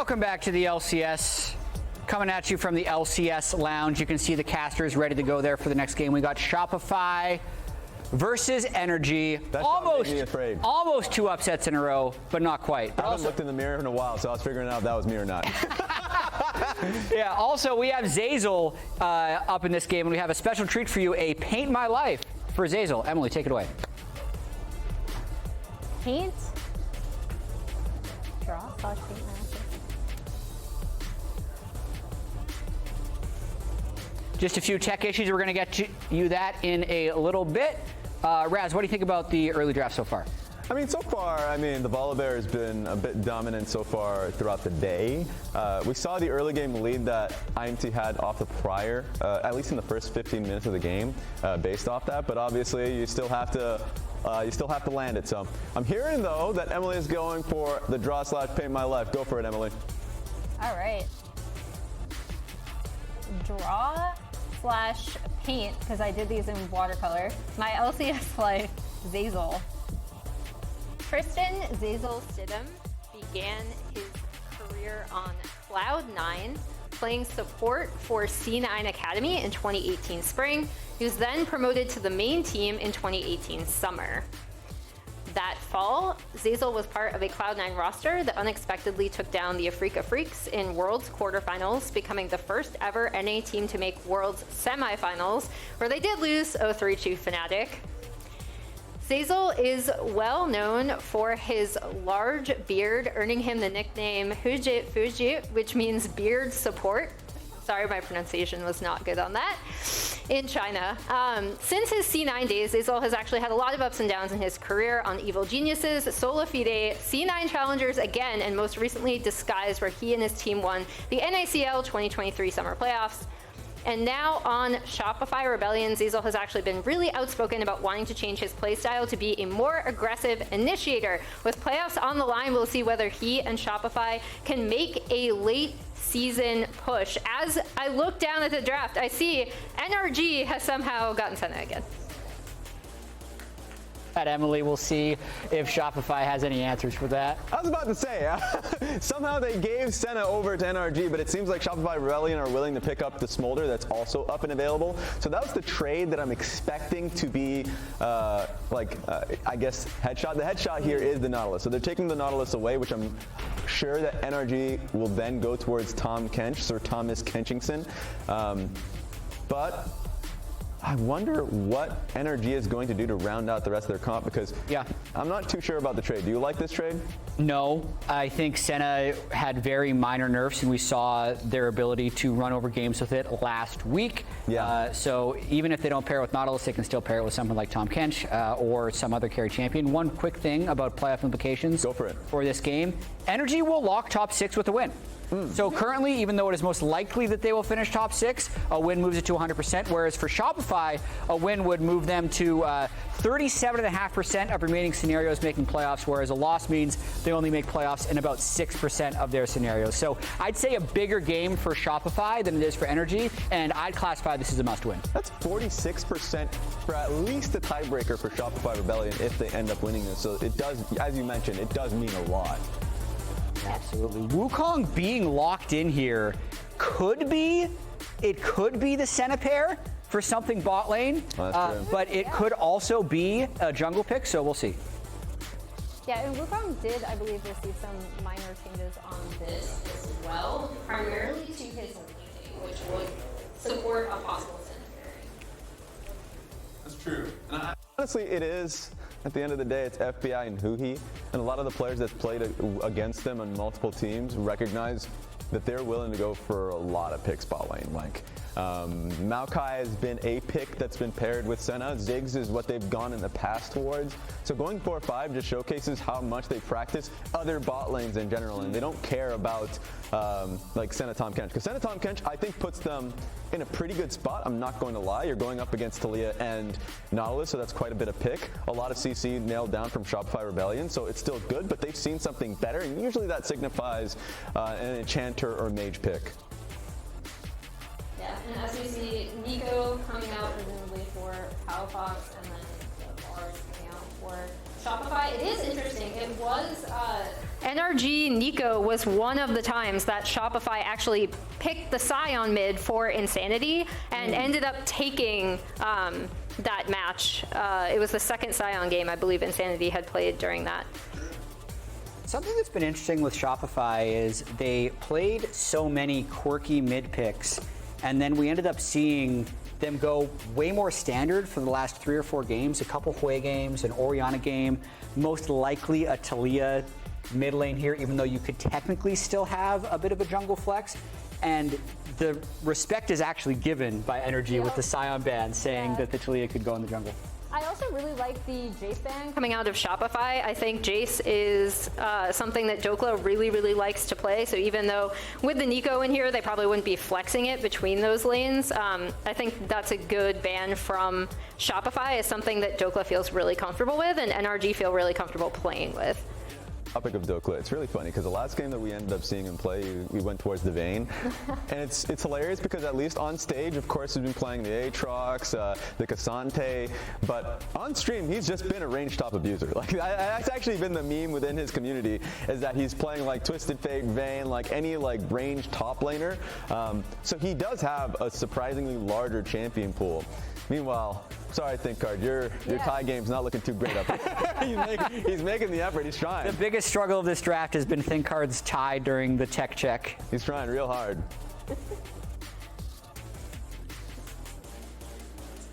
Welcome back to the LCS. Coming at you from the LCS lounge. You can see the casters ready to go there for the next game. We got Shopify versus NRG. That almost, made me afraid. Almost 2 upsets in a row, but not quite. I haven't looked in the mirror in a while, so I was figuring out if that was me or not. Yeah, also we have Zeyzal up in this game, and we have a special treat for you, a Paint My Life for Zeyzal. Emily, take it away. Paint? Draw / paint my life. Just a few tech issues. We're going to get to you that in a little bit. Raz, what do you think about the early draft so far? I mean, so far, the Volibear has been a bit dominant so far throughout the day. We saw the early game lead that IMT had off the prior, at least in the first 15 minutes of the game, based off that. But obviously, you still have to land it. So I'm hearing though that Emily is going for the draw / paint my life. Go for it, Emily. All right. Draw / paint, because I did these in watercolor. My LCS life, Zeyzal. Tristan Zeyzal Stidham began his career on Cloud9, playing support for C9 Academy in 2018 spring. He was then promoted to the main team in 2018 summer. That fall, Zeyzal was part of a Cloud9 roster that unexpectedly took down the Afrika Freaks in Worlds quarterfinals, becoming the first ever NA team to make Worlds semifinals, where they did lose 0-3 to Fnatic. Zeyzal is well known for his large beard, earning him the nickname Huji, which means beard support. Sorry, my pronunciation was not good on that. In China. Since his C9 days, Zeyzal has actually had a lot of ups and downs in his career on Evil Geniuses, Sola Fide, C9 Challengers again, and most recently Disguise, where he and his team won the NICL 2023 Summer Playoffs. And now on Shopify Rebellion, Zeyzal has actually been really outspoken about wanting to change his playstyle to be a more aggressive initiator. With playoffs on the line, we'll see whether he and Shopify can make a late season push. As I look down at the draft, I see NRG has somehow gotten Senna again. At Emily, we'll see if Shopify has any answers for that. I was about to say, somehow they gave Senna over to NRG, but it seems like Shopify Rebellion are willing to pick up the Smolder that's also up and available. So that was the trade that I'm expecting to be, I guess, headshot. The headshot here is the Nautilus. So they're taking the Nautilus away, which I'm sure that NRG will then go towards Tom Kench, Sir Thomas Kenchingson. But I wonder what NRG is going to do to round out the rest of their comp, because I'm not too sure about the trade. Do you like this trade? No, I think Senna had very minor nerfs, and we saw their ability to run over games with it last week. Yeah. So even if they don't pair it with Nautilus, they can still pair it with someone like Tom Kench or some other carry champion. One quick thing about playoff implications. Go for it. For this game, NRG will lock top 6 with a win. So currently, even though it is most likely that they will finish top 6, a win moves it to 100%, whereas for Shopify, a win would move them to 37.5% of remaining scenarios making playoffs, whereas a loss means they only make playoffs in about 6% of their scenarios. So I'd say a bigger game for Shopify than it is for NRG, and I'd classify this as a must-win. That's 46% for at least a tiebreaker for Shopify Rebellion if they end up winning this. So it does, as you mentioned, it does mean a lot. Absolutely. Wukong being locked in here could be the Senna pair for something bot lane, but it could also be a jungle pick, so we'll see. Yeah, and Wukong did, I believe, receive some minor changes on this as well, primarily to his laning, which would support a possible Senna pairing. That's true. And honestly, it is. At the end of the day, it's FBI and Huhi, and a lot of the players that played against them on multiple teams recognize that they're willing to go for a lot of picks bot lane. Like, Maokai has been a pick that's been paired with Senna. Ziggs is what they've gone in the past towards. So going 4-5 just showcases how much they practice other bot lanes in general, and they don't care about like Senna Tom Kench. Because Senna Tom Kench, I think, puts them in a pretty good spot. I'm not going to lie. You're going up against Taliyah and Nautilus, so that's quite a bit of pick. A lot of CC nailed down from Shopify Rebellion, so it's still good, but they've seen something better, and usually that signifies an enchanter or mage pick. Yeah, and as we see, Neeko coming out presumably for Palafox, and then the Varus coming out for Shopify. It is interesting. It was NRG Neeko was one of the times that Shopify actually picked the Scion mid for Insanity and ended up taking that match. It was the second Scion game I believe Insanity had played during that. Something that's been interesting with Shopify is they played so many quirky mid picks, and then we ended up seeing them go way more standard for the last 3 or 4 games, a couple Huhi games, an Orianna game, most likely a Taliyah mid lane here, even though you could technically still have a bit of a jungle flex. And the respect is actually given by NRG with the Scion ban saying that the Taliyah could go in the jungle. I also really like the Jace ban coming out of Shopify. I think Jace is something that Dhokla really likes to play. So even though with the Neeko in here, they probably wouldn't be flexing it between those lanes. I think that's a good ban from Shopify. Is something that Dhokla feels really comfortable with and NRG feel really comfortable playing with. Topic of Dhokla, it's really funny because the last game that we ended up seeing him play, we went towards the Vayne, and it's hilarious because at least on stage, of course, he's been playing the Aatrox, the Cassante, but on stream, he's just been a range top abuser. Like that's actually been the meme within his community, is that he's playing like Twisted Fate, Vayne, like any like range top laner. So he does have a surprisingly larger champion pool. Meanwhile, sorry, ThinkCard, your tie game's not looking too great up here. he's making the effort. He's trying. The biggest struggle of this draft has been ThinkCard's tie during the tech check. He's trying real hard.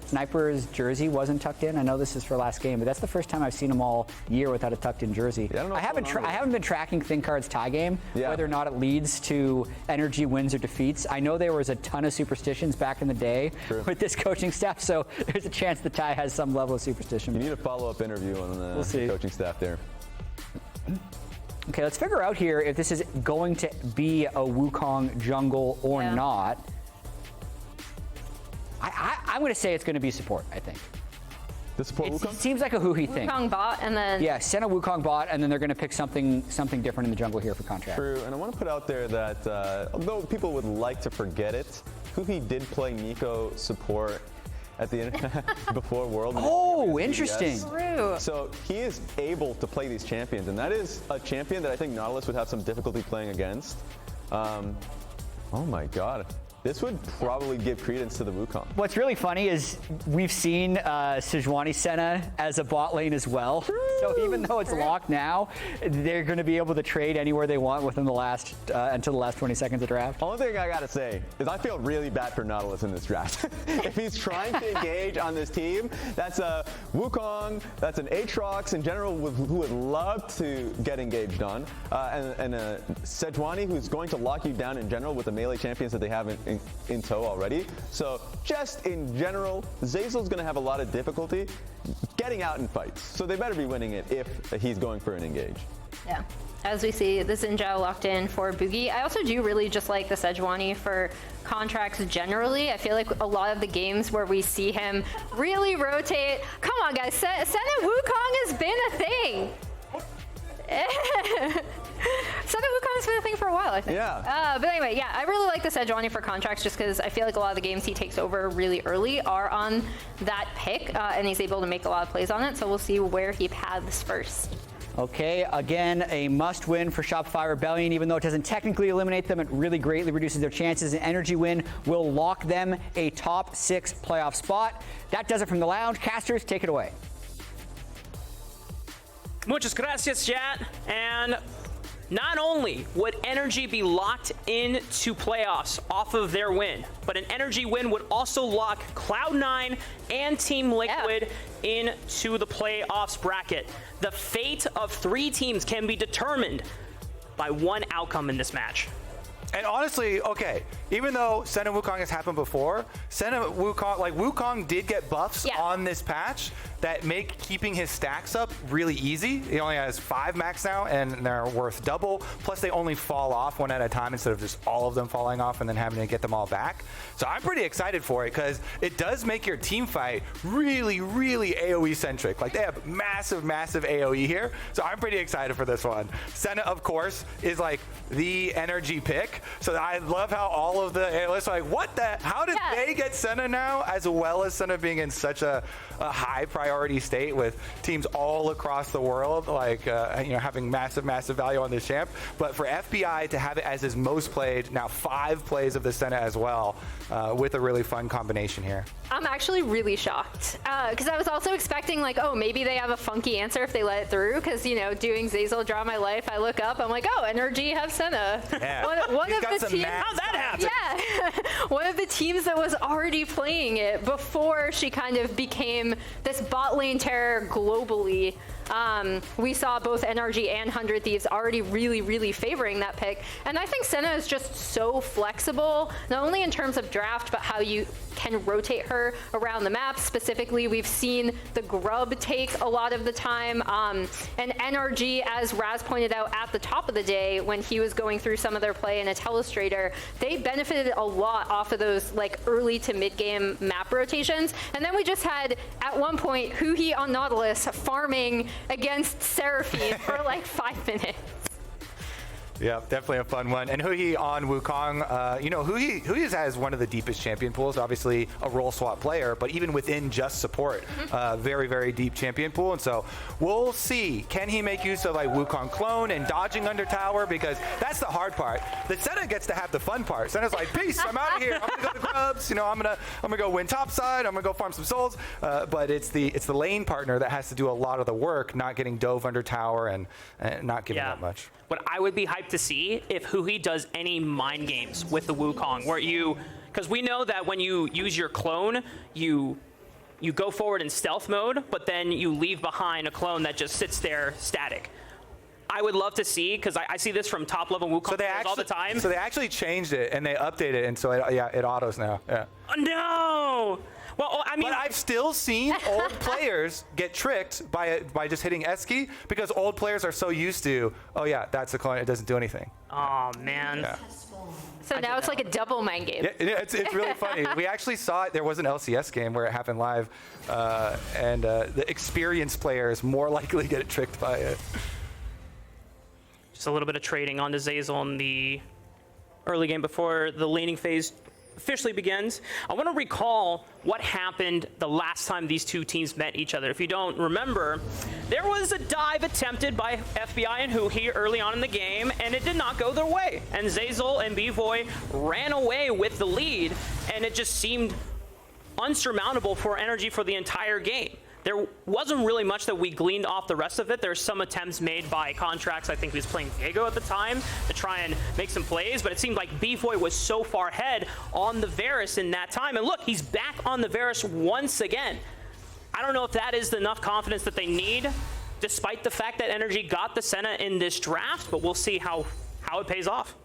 Sniper's jersey wasn't tucked in. I know this is for last game, but that's the first time I've seen him all year without a tucked-in jersey. Yeah, I haven't been tracking ThinkCard's tie game, whether or not it leads to NRG wins or defeats. I know there was a ton of superstitions back in the day with this coaching staff, so there's a chance the tie has some level of superstition. You need a follow-up interview on the coaching staff there. Okay, let's figure out here if this is going to be a Wukong jungle or not. I'm going to say it's going to be support, I think. The support Wukong? It seems like a Huhi thing. Wukong bot and then... Yeah, Senna Wukong bot, and then they're going to pick something different in the jungle here for Contractz. True, and I want to put out there that although people would like to forget it, Huhi did play Neeko support at the end before World. Oh, interesting. True. So he is able to play these champions, and that is a champion that I think Nautilus would have some difficulty playing against. Oh my God. This would probably give credence to the Wukong. What's really funny is we've seen Sejuani Senna as a bot lane as well. So even though it's locked now, they're going to be able to trade anywhere they want within the last until the last 20 seconds of draft. Only thing I gotta say is I feel really bad for Nautilus in this draft. If he's trying to engage on this team, that's a Wukong, that's an Aatrox in general who would love to get engaged on, and a Sejuani who's going to lock you down in general with the melee champions that they have in tow already. So just in general, Zeyzal's going to have a lot of difficulty getting out in fights. So they better be winning it if he's going for an engage. Yeah. As we see, the Zhao locked in for Bugi. I also do really just like the Sejuani for Contractz generally. I feel like a lot of the games where we see him really rotate. Come on, guys. Senna Wukong has been a thing. Senna Wukong has been a thing for a while, I think. Yeah. But anyway, yeah, I really like the Sejuani for Contractz just because I feel like a lot of the games he takes over really early are on that pick, and he's able to make a lot of plays on it. So we'll see where he paths first. Okay, again, a must-win for Shopify Rebellion. Even though it doesn't technically eliminate them, it really greatly reduces their chances. An NRG win will lock them a top 6 playoff spot. That does it from the lounge. Casters, take it away. Muchas gracias, chat. And not only would NRG be locked into playoffs off of their win, but an NRG win would also lock Cloud9 and Team Liquid into the playoffs bracket. The fate of 3 teams can be determined by one outcome in this match. And honestly, okay, even though Senna Wukong has happened before, Senna Wukong, like Wukong did get buffs on this patch that make keeping his stacks up really easy. He only has 5 max now, and they're worth double. Plus, they only fall off one at a time instead of just all of them falling off and then having to get them all back. So I'm pretty excited for it because it does make your team fight really, really AoE centric. Like they have massive, massive AoE here. So I'm pretty excited for this one. Senna, of course, is like the NRG pick. pick. So I love how all of the analysts are like, what the? How did they get Senna now, as well as Senna being in such a high priority state with teams all across the world, like having massive value on this champ. But for FBI to have it as his most played, now 5 plays of the Senna as well, with a really fun combination here. I'm actually really shocked because I was also expecting like, oh, maybe they have a funky answer if they let it through. Because doing Zeyzal Draw My Life, I look up, I'm like, oh, NRG have Senna. Yeah. One of the teams. How'd that happen? Yeah, one of the teams that was already playing it before she kind of became this bot lane terror globally. We saw both NRG and 100 Thieves already really favoring that pick. And I think Senna is just so flexible, not only in terms of draft, but how you can rotate her around the map. Specifically, we've seen the grub take a lot of the time. And NRG, as Raz pointed out at the top of the day, when he was going through some of their play in a Telestrator, they benefited a lot off of those like early to mid game map rotations. And then we just had, at one point, Huhi on Nautilus farming against Seraphine for like 5 minutes. Yeah, definitely a fun one. And Huhi on Wukong, Huhi has one of the deepest champion pools, obviously a role swap player, but even within just support, very deep champion pool. And so we'll see, can he make use of like Wukong clone and dodging under tower? Because that's the hard part. The Senna gets to have the fun part. Senna's like, peace, I'm out of here. I'm gonna go to grubs. I'm gonna go win top side. I'm gonna go farm some souls. But it's the lane partner that has to do a lot of the work, not getting dove under tower and not giving that much. What I would be hyped to see if Huhi does any mind games with the Wukong, where because we know that when you use your clone, you go forward in stealth mode, but then you leave behind a clone that just sits there static. I would love to see, because I see this from top level Wukong players all the time. So they actually changed it and they updated it, and so it autos now. Yeah. Oh, no. Well, I mean, but I've still seen old players get tricked by just hitting S key, because old players are so used to, oh yeah, that's a clone, it doesn't do anything. Oh man. Yeah. So now it's like a double mind game. Yeah, it's really funny. We actually saw it. There was an LCS game where it happened live, and the experienced players more likely get tricked by it. Just a little bit of trading onto Zeyzal in the early game before the laning phase officially begins. I want to recall what happened the last time these two teams met each other. If you don't remember, there was a dive attempted by FBI and Huhi early on in the game, and it did not go their way. And Zeyzal and BVOY ran away with the lead, and it just seemed unsurmountable for NRG for the entire game. There wasn't really much that we gleaned off the rest of it. There's some attempts made by Contractz, I think he was playing Diego at the time, to try and make some plays, but it seemed like BVOY was so far ahead on the Varus in that time. And look, he's back on the Varus once again. I don't know if that is enough confidence that they need, despite the fact that NRG got the Senna in this draft, but we'll see how it pays off.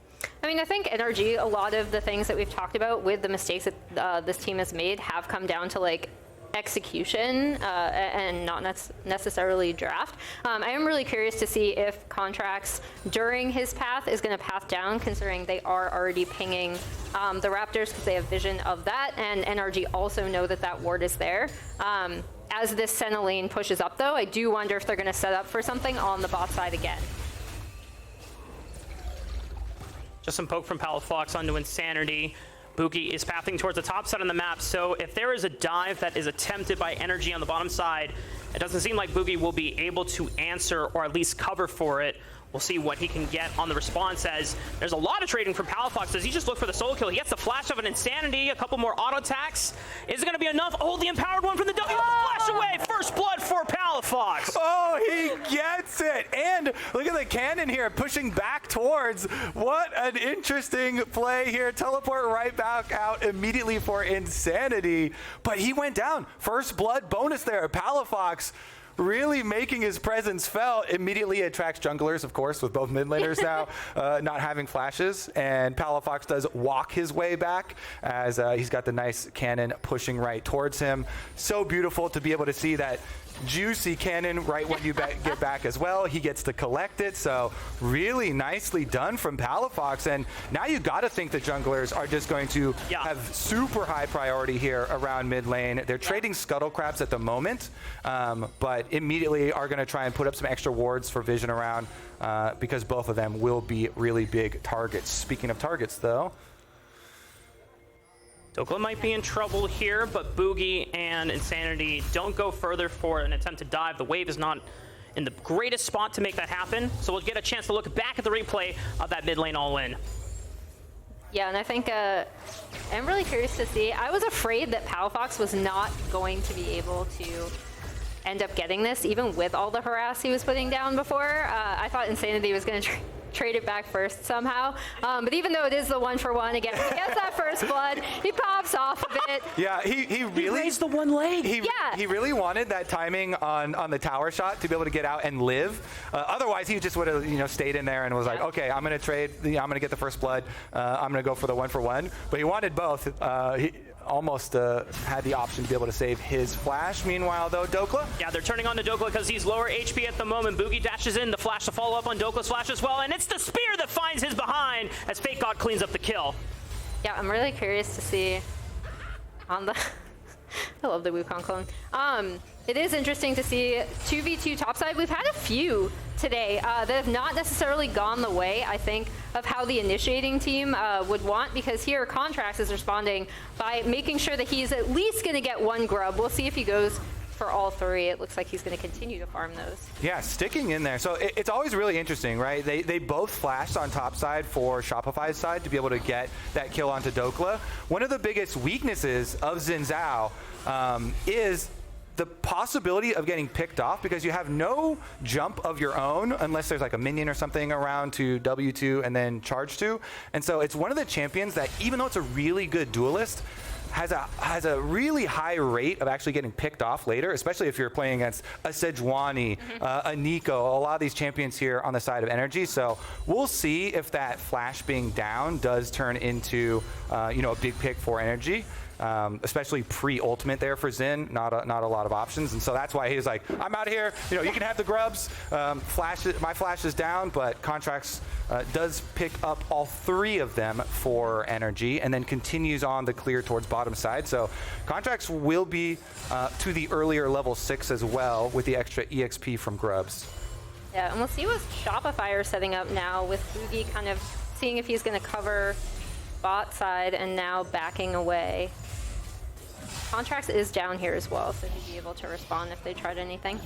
I mean, I think NRG, a lot of the things that we've talked about with the mistakes that this team has made have come down to like execution and not necessarily draft. I am really curious to see if Contractz during his path is going to path down, considering they are already pinging the Raptors because they have vision of that, and NRG also know that that ward is there. As this Senna lane pushes up though, I do wonder if they're going to set up for something on the bot side again. Just some poke from Palafox onto Insanity. Bugi is pathing towards the top side on the map, so if there is a dive that is attempted by NRG on the bottom side, it doesn't seem like Bugi will be able to answer or at least cover for it. We'll see what he can get on the response, as there's a lot of trading from Palafox. Does he just look for the solo kill? He gets the flash of an Insanity, a couple more auto attacks. Is it going to be enough? Oh, the empowered one from the W. Flash away. First blood for Palafox. Oh, he gets it. And look at the cannon here pushing back towards. What an interesting play here. Teleport right back out immediately for Insanity. But he went down. First blood bonus there. Palafox really making his presence felt. Immediately attracts junglers, of course, with both mid laners now not having flashes. And Palafox does walk his way back as he's got the nice cannon pushing right towards him. So beautiful to be able to see that juicy cannon right when you get back as well. He gets to collect it, so really nicely done from Palafox. And now you got to think the junglers are just going to have super high priority here around mid lane. They're trading scuttle crabs at the moment, but but immediately are going to try and put up some extra wards for vision around because both of them will be really big targets. Speaking of targets, though, Dhokla might be in trouble here, but Bugi and Insanity don't go further for an attempt to dive. The wave is not in the greatest spot to make that happen, so we'll get a chance to look back at the replay of that mid lane all-in. Yeah, and I think I'm really curious to see. I was afraid that Palafox was not going to be able to end up getting this, even with all the harass he was putting down before. I thought Insanity was going to trade it back first somehow. But even though it is the 1-for-1, again, he gets that first blood, he pops off a bit. Yeah, he really raised the one leg. He really wanted that timing on the tower shot to be able to get out and live. Otherwise, he just would have stayed in there and was like, okay, I'm going to trade. I'm going to get the first blood. I'm going to go for the 1-for-1. But he wanted both. He almost had the option to be able to save his flash. Meanwhile, though, Dhokla? Yeah, they're turning on to Dhokla because he's lower HP at the moment. Bugi dashes in, the flash to follow up on Dokla's flash as well, and it's the spear that finds his behind as FakeGod cleans up the kill. Yeah, I'm really curious to see on the... I love the Wukong clone. It is interesting to see 2v2 topside. We've had a few today that have not necessarily gone the way, I think, of how the initiating team would want, because here Contractz is responding by making sure that he's at least going to get one grub. We'll see if he goes for all three. It looks like he's going to continue to farm those. Yeah, sticking in there. So it's always really interesting, right? They both flashed on top side for Shopify's side to be able to get that kill onto Dhokla. One of the biggest weaknesses of Zeyzal is the possibility of getting picked off because you have no jump of your own unless there's like a minion or something around to W2 and then charge to. And so it's one of the champions that, even though it's a really good duelist, has a really high rate of actually getting picked off later, especially if you're playing against a Sejuani, a Neeko, a lot of these champions here on the side of NRG. So we'll see if that flash being down does turn into a big pick for NRG. Especially pre-ultimate there for Zen, not a lot of options, and so that's why he's like, I'm out of here. You can have the grubs. My flash is down, but Contractz does pick up all three of them for NRG, and then continues on the clear towards bottom side. So Contractz will be to the earlier level 6 as well with the extra EXP from grubs. Yeah, and we'll see what Shopify are setting up now with Bugi kind of seeing if he's going to cover bot side and now backing away. Contractz is down here as well, so he'd be able to respond if they tried anything.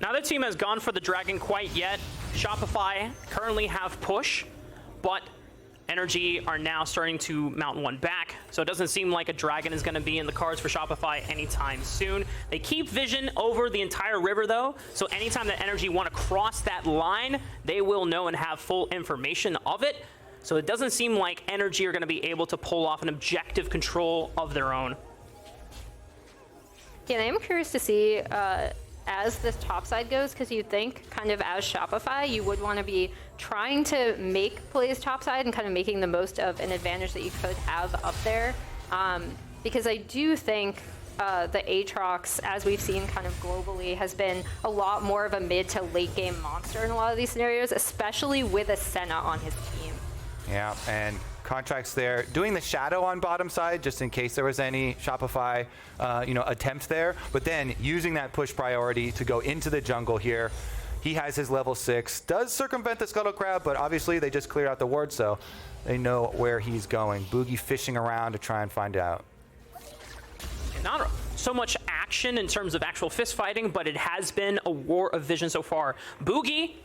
Neither team has gone for the dragon quite yet. Shopify currently have push, but NRG are now starting to mount one back, so it doesn't seem like a dragon is going to be in the cards for Shopify anytime soon. They keep vision over the entire river though, so anytime that NRG want to cross that line, they will know and have full information of it. So it doesn't seem like NRG are going to be able to pull off an objective control of their own. Yeah, I am curious to see as this top side goes, because you'd think kind of as Shopify, you would want to be trying to make plays top side and kind of making the most of an advantage that you could have up there. Because I do think the Aatrox, as we've seen kind of globally, has been a lot more of a mid to late game monster in a lot of these scenarios, especially with a Senna on his team. Yeah, and Contractz there doing the shadow on bottom side just in case there was any Shopify attempt there, but then using that push priority to go into the jungle here. He has his level 6, does circumvent the Scuttle Crab, but obviously they just cleared out the ward, so they know where he's going. Bugi fishing around to try and find out. Not so much action in terms of actual fist fighting, but it has been a war of vision so far. Bugi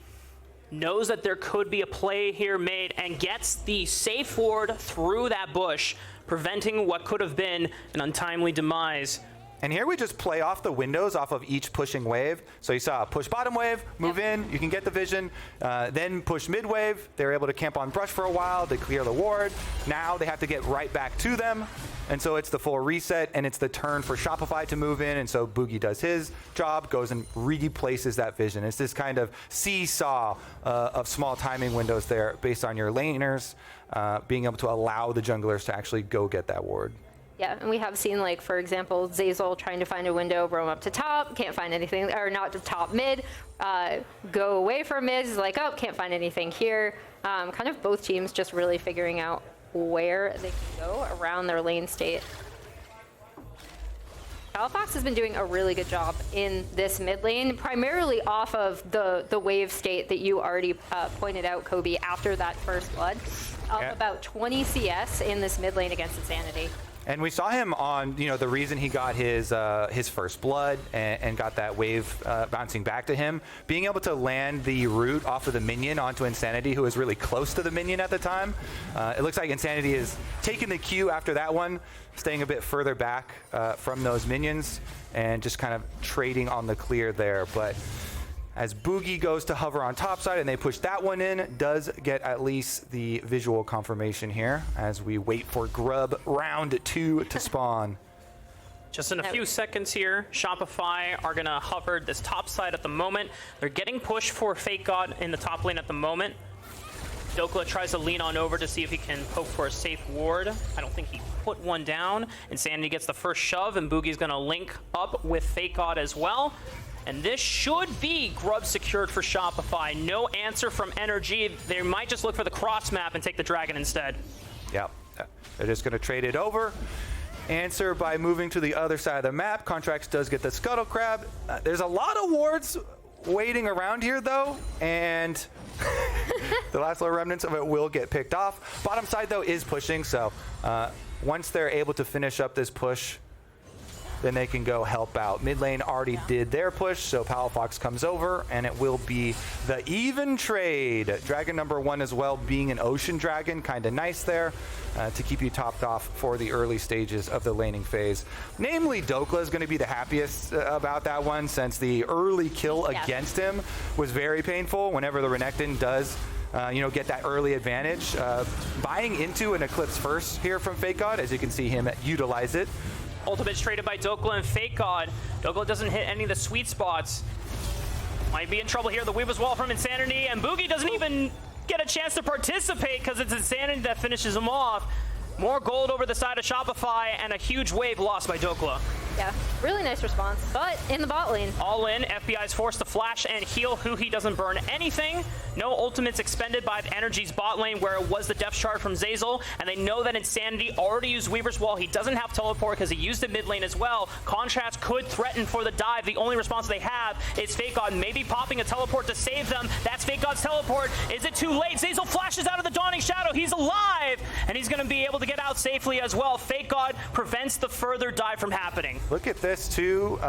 knows that there could be a play here made and gets the safe ward through that bush, preventing what could have been an untimely demise. And here we just play off the windows off of each pushing wave. So you saw push bottom wave, move in, you can get the vision, then push mid wave. They're able to camp on brush for a while, they clear the ward. Now they have to get right back to them. And so it's the full reset, and it's the turn for Shopify to move in, and so Bugi does his job, goes and replaces that vision. It's this kind of seesaw of small timing windows there based on your laners being able to allow the junglers to actually go get that ward. Yeah, and we have seen, like, for example, Zeyzal trying to find a window, roam up to top, can't find anything, or not to top mid, go away from mid, is like, oh, can't find anything here. Kind of both teams just really figuring out where they can go around their lane state. Palafox has been doing a really good job in this mid lane, primarily off of the wave state that you already pointed out, Kobe, after that first blood. About 20 CS in this mid lane against Insanity. And we saw him on, the reason he got his first blood and got that wave bouncing back to him, being able to land the root off of the minion onto Insanity, who was really close to the minion at the time. It looks like Insanity is taking the Q after that one, staying a bit further back from those minions and just kind of trading on the clear there. But as Bugi goes to hover on top side and they push that one in, does get at least the visual confirmation here as we wait for Grub round 2 to spawn. Just in a few seconds here, Shopify are gonna hover this top side at the moment. They're getting pushed for FakeGod in the top lane at the moment. Dhokla tries to lean on over to see if he can poke for a safe ward. I don't think he put one down. Insanity gets the first shove, and Bugi's gonna link up with FakeGod as well. And this should be grub secured for Shopify. No answer from NRG. They might just look for the cross map and take the dragon instead. Yep, they're just gonna trade it over. Answer by moving to the other side of the map. Contractz does get the Scuttle Crab. There's a lot of wards waiting around here though, and the last little remnants of it will get picked off. Bottom side though is pushing, so once they're able to finish up this push, then they can go help out. Mid lane already did their push, so Palafox comes over, and it will be the even trade. Dragon number 1 as well, being an ocean dragon, kind of nice there to keep you topped off for the early stages of the laning phase. Namely, Dhokla is going to be the happiest about that one, since the early kill against him was very painful. Whenever the Renekton does get that early advantage. Buying into an Eclipse first here from FakeGod, as you can see him utilize it. Ultimate's traded by Dhokla and FakeGod. Dhokla doesn't hit any of the sweet spots. Might be in trouble here. The Weaver's Wall from Insanity, and Bugi doesn't even get a chance to participate because it's Insanity that finishes him off. More gold over the side of Shopify, and a huge wave lost by Dhokla. Yeah, really nice response, but in the bot lane. All in, FBI is forced to flash and heal. Huhi doesn't burn anything. No ultimates expended by NRG's bot lane, where it was the depth shard from Zeyzal, and they know that Insanity already used Weaver's Wall. He doesn't have teleport because he used it mid lane as well. Contractz could threaten for the dive. The only response they have is FakeGod maybe popping a teleport to save them. That's FakeGod's teleport. Is it too late? Zeyzal flashes out of the Dawning Shadow. He's alive, and he's going to be able to get out safely as well. FakeGod prevents the further dive from happening. Look at this too.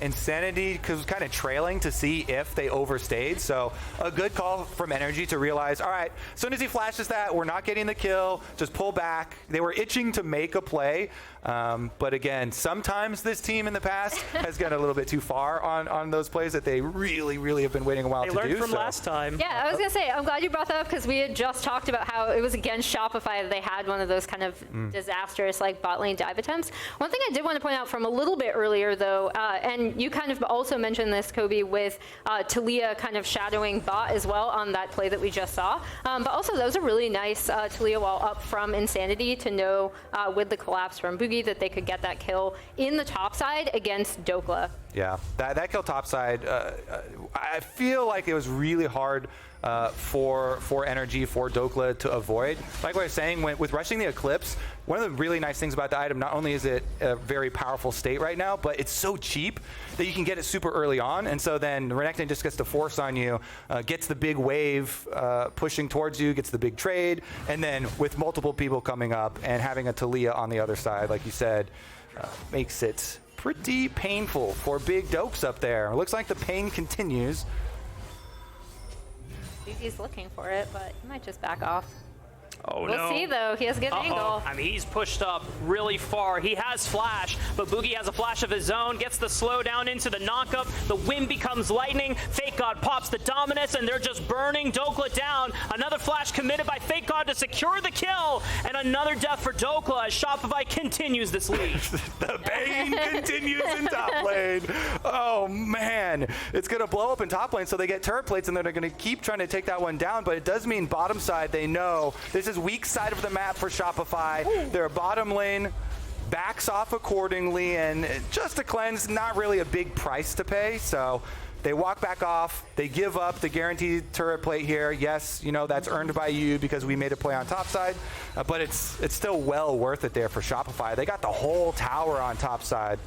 Insanity was kind of trailing to see if they overstayed. So a good call from NRG to realize, all right, as soon as he flashes that, we're not getting the kill, just pull back. They were itching to make a play. But again, sometimes this team in the past has gone a little bit too far on those plays that they really have been waiting a while to do. They learned from last time. Yeah, I was going to say, I'm glad you brought that up because we had just talked about how it was against Shopify that they had one of those kind of disastrous bot lane dive attempts. One thing I did want to point out from a little bit earlier though, and you kind of also mentioned this, Kobe, with Taliyah kind of shadowing bot as well on that play that we just saw. But also that was a really nice Taliyah wall up from Insanity to know with the collapse from Bugi that they could get that kill in the top side against Dhokla. Yeah, that kill top side, I feel like it was really hard for NRG, for Dhokla to avoid. Like what I was saying, with rushing the Eclipse, one of the really nice things about the item, not only is it a very powerful state right now, but it's so cheap that you can get it super early on. And so then Renekton just gets to force on you, gets the big wave pushing towards you, gets the big trade, and then with multiple people coming up and having a Taliyah on the other side, like you said, makes it pretty painful for big Dokes up there. It looks like the pain continues. He's looking for it, but he might just back off. Oh, we'll see, though. He has a good angle. I mean, he's pushed up really far. He has flash, but Bugi has a flash of his own, gets the slow down into the knockup. The wind becomes lightning. FakeGod pops the dominance, and they're just burning Dhokla down. Another flash committed by FakeGod to secure the kill, and another death for Dhokla as Shopify continues this lead. The pain continues in top lane. Oh, man. It's going to blow up in top lane, so they get turret plates, and they're going to keep trying to take that one down, but it does mean bottom side, they know this is weak side of the map for Shopify. Their bottom lane backs off accordingly, and just a cleanse, not really a big price to pay. So they walk back off. They give up the guaranteed turret plate here. Yes, that's earned by you because we made a play on top side, but it's still well worth it there for Shopify. They got the whole tower on top side.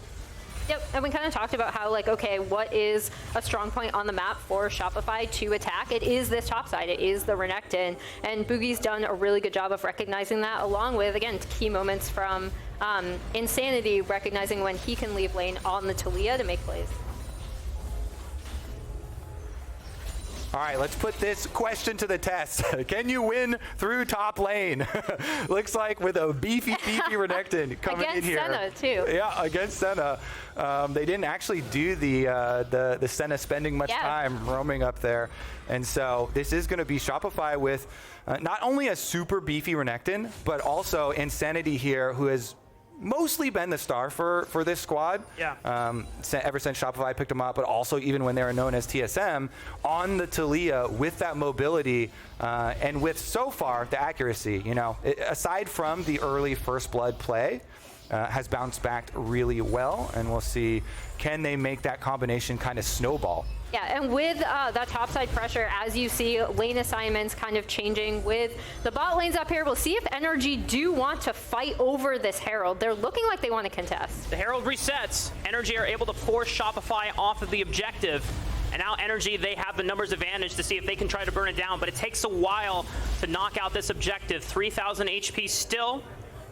Yep, and we kind of talked about how, like, okay, what is a strong point on the map for Shopify to attack? It is this top side, it is the Renekton, and Bugi's done a really good job of recognizing that, along with, again, key moments from Insanity, recognizing when he can leave lane on the Taliyah to make plays. All right, let's put this question to the test. Can you win through top lane? Looks like with a beefy Renekton coming in here. Against Senna, too. Yeah, against Senna. They didn't actually do the Senna spending much time roaming up there. And so this is going to be Shopify with not only a super beefy Renekton, but also Insanity here, who has mostly been the star for this squad. Yeah. Ever since Shopify picked them up, but also even when they were known as TSM, on the Taliyah with that mobility and with so far the accuracy. You know, aside from the early first blood play, has bounced back really well, and we'll see, can they make that combination kind of snowball? Yeah, and with that topside pressure, as you see lane assignments kind of changing with the bot lanes up here, we'll see if NRG do want to fight over this Herald. They're looking like they want to contest. The Herald resets. NRG are able to force Shopify off of the objective. And now NRG, they have the numbers advantage to see if they can try to burn it down, but it takes a while to knock out this objective. 3,000 HP still.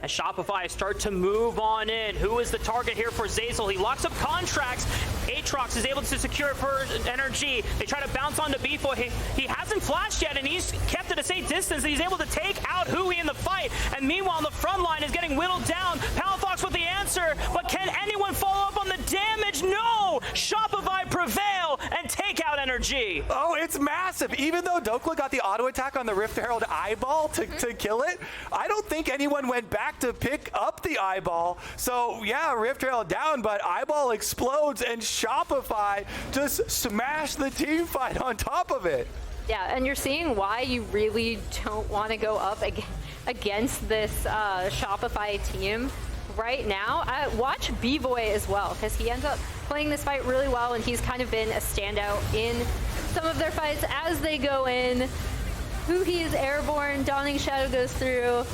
As Shopify start to move on in. Who is the target here for Zeyzal? He locks up Contractz. Aatrox is able to secure it for NRG. They try to bounce onto BVOY. He hasn't flashed yet, and he's kept at a safe distance. He's able to take out Huhi in the fight. And meanwhile, the front line is getting whittled down. Palafox with the answer, but can anyone follow up on the damage? No! Shopify prevail and take out NRG. Oh, it's massive. Even though Dhokla got the auto attack on the Rift Herald eyeball to kill it, I don't think anyone went back to pick up the eyeball. So yeah, Rift Herald down, but eyeball explodes and Shopify just smashed the team fight on top of it. Yeah, and you're seeing why you really don't want to go up against this Shopify team right now. Watch BVOY as well, because he ends up playing this fight really well, and he's kind of been a standout in some of their fights as they go in. Huhi is airborne, Dawning Shadow goes through.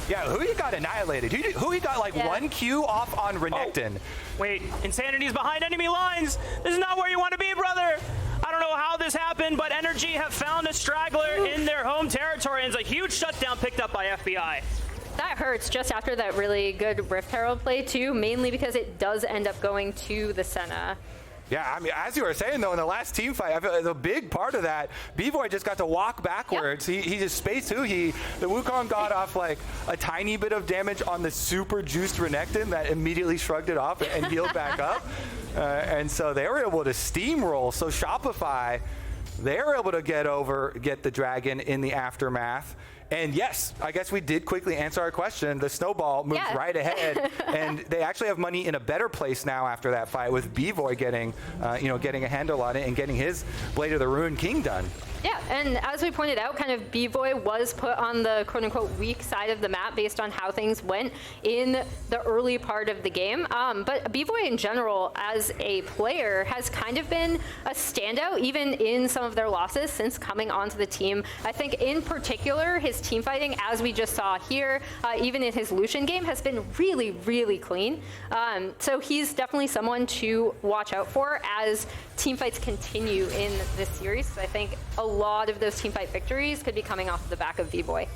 Yeah, Huhi got annihilated. Huhi got like 1 Q off on Renekton. Oh, wait, Insanity's behind enemy lines. This is not where you want to be, brother. I don't know how this happened, but NRG have found a straggler in their home territory, and it's a huge shutdown picked up by FBI. That hurts just after that really good Rift Herald play too, mainly because it does end up going to the Senna. Yeah, I mean, as you were saying, though, in the last team fight, I feel the big part of that, BVOY just got to walk backwards. Yep. He just spaced Huhi. The Wukong got off like a tiny bit of damage on the super juiced Renekton that immediately shrugged it off and healed back up. And so they were able to steamroll. So Shopify, they were able to get the dragon in the aftermath. And yes, I guess we did quickly answer our question. The snowball moved right ahead, and they actually have money in a better place now after that fight, with BVOY getting a handle on it and getting his Blade of the Ruined King done. Yeah, and as we pointed out, kind of BVOY was put on the quote-unquote weak side of the map based on how things went in the early part of the game. But BVOY in general, as a player, has kind of been a standout, even in some of their losses since coming onto the team. I think in particular, his team fighting, as we just saw here, even in his Lucian game, has been really, really clean. So he's definitely someone to watch out for as team fights continue in this series. So I think a lot of those teamfight victories could be coming off the back of BVOY.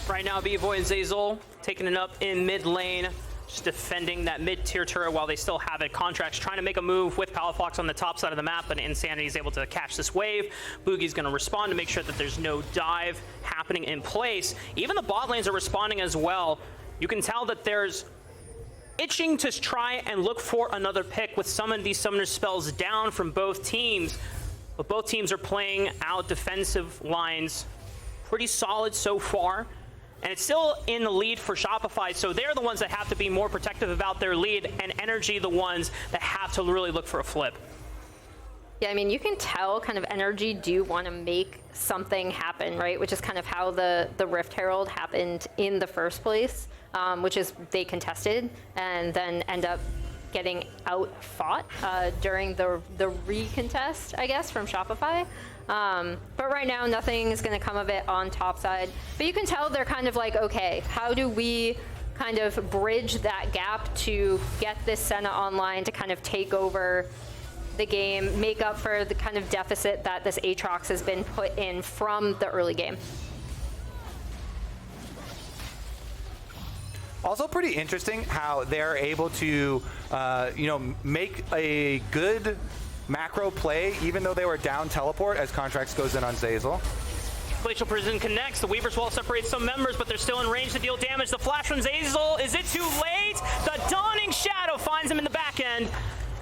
Right now, BVOY and Zeyzal taking it up in mid lane, just defending that mid-tier turret while they still have it. Contractz trying to make a move with Palafox on the top side of the map, but Insanity is able to catch this wave. Bugi's going to respond to make sure that there's no dive happening in place. Even the bot lanes are responding as well. You can tell that there's itching to try and look for another pick with some of these summoner spells down from both teams. But both teams are playing out defensive lines pretty solid so far. And it's still in the lead for Shopify, so they're the ones that have to be more protective about their lead, and NRG the ones that have to really look for a flip. Yeah, I mean, you can tell kind of NRG do want to make something happen, right? Which is kind of how the Rift Herald happened in the first place, which is they contested and then end up getting out-fought during the recontest, I guess, from Shopify. But right now, nothing is going to come of it on top side. But you can tell they're kind of like, okay, how do we kind of bridge that gap to get this Senna online to kind of take over the game, make up for the kind of deficit that this Aatrox has been put in from the early game. Also pretty interesting how they're able to, you know, make a good macro play even though they were down teleport as Contractz goes in on Zeyzal. Glacial Prison connects. The Weaver's Wall separates some members, but they're still in range to deal damage. The flash from Zeyzal, is it too late? The Dawning Shadow finds him in the back end.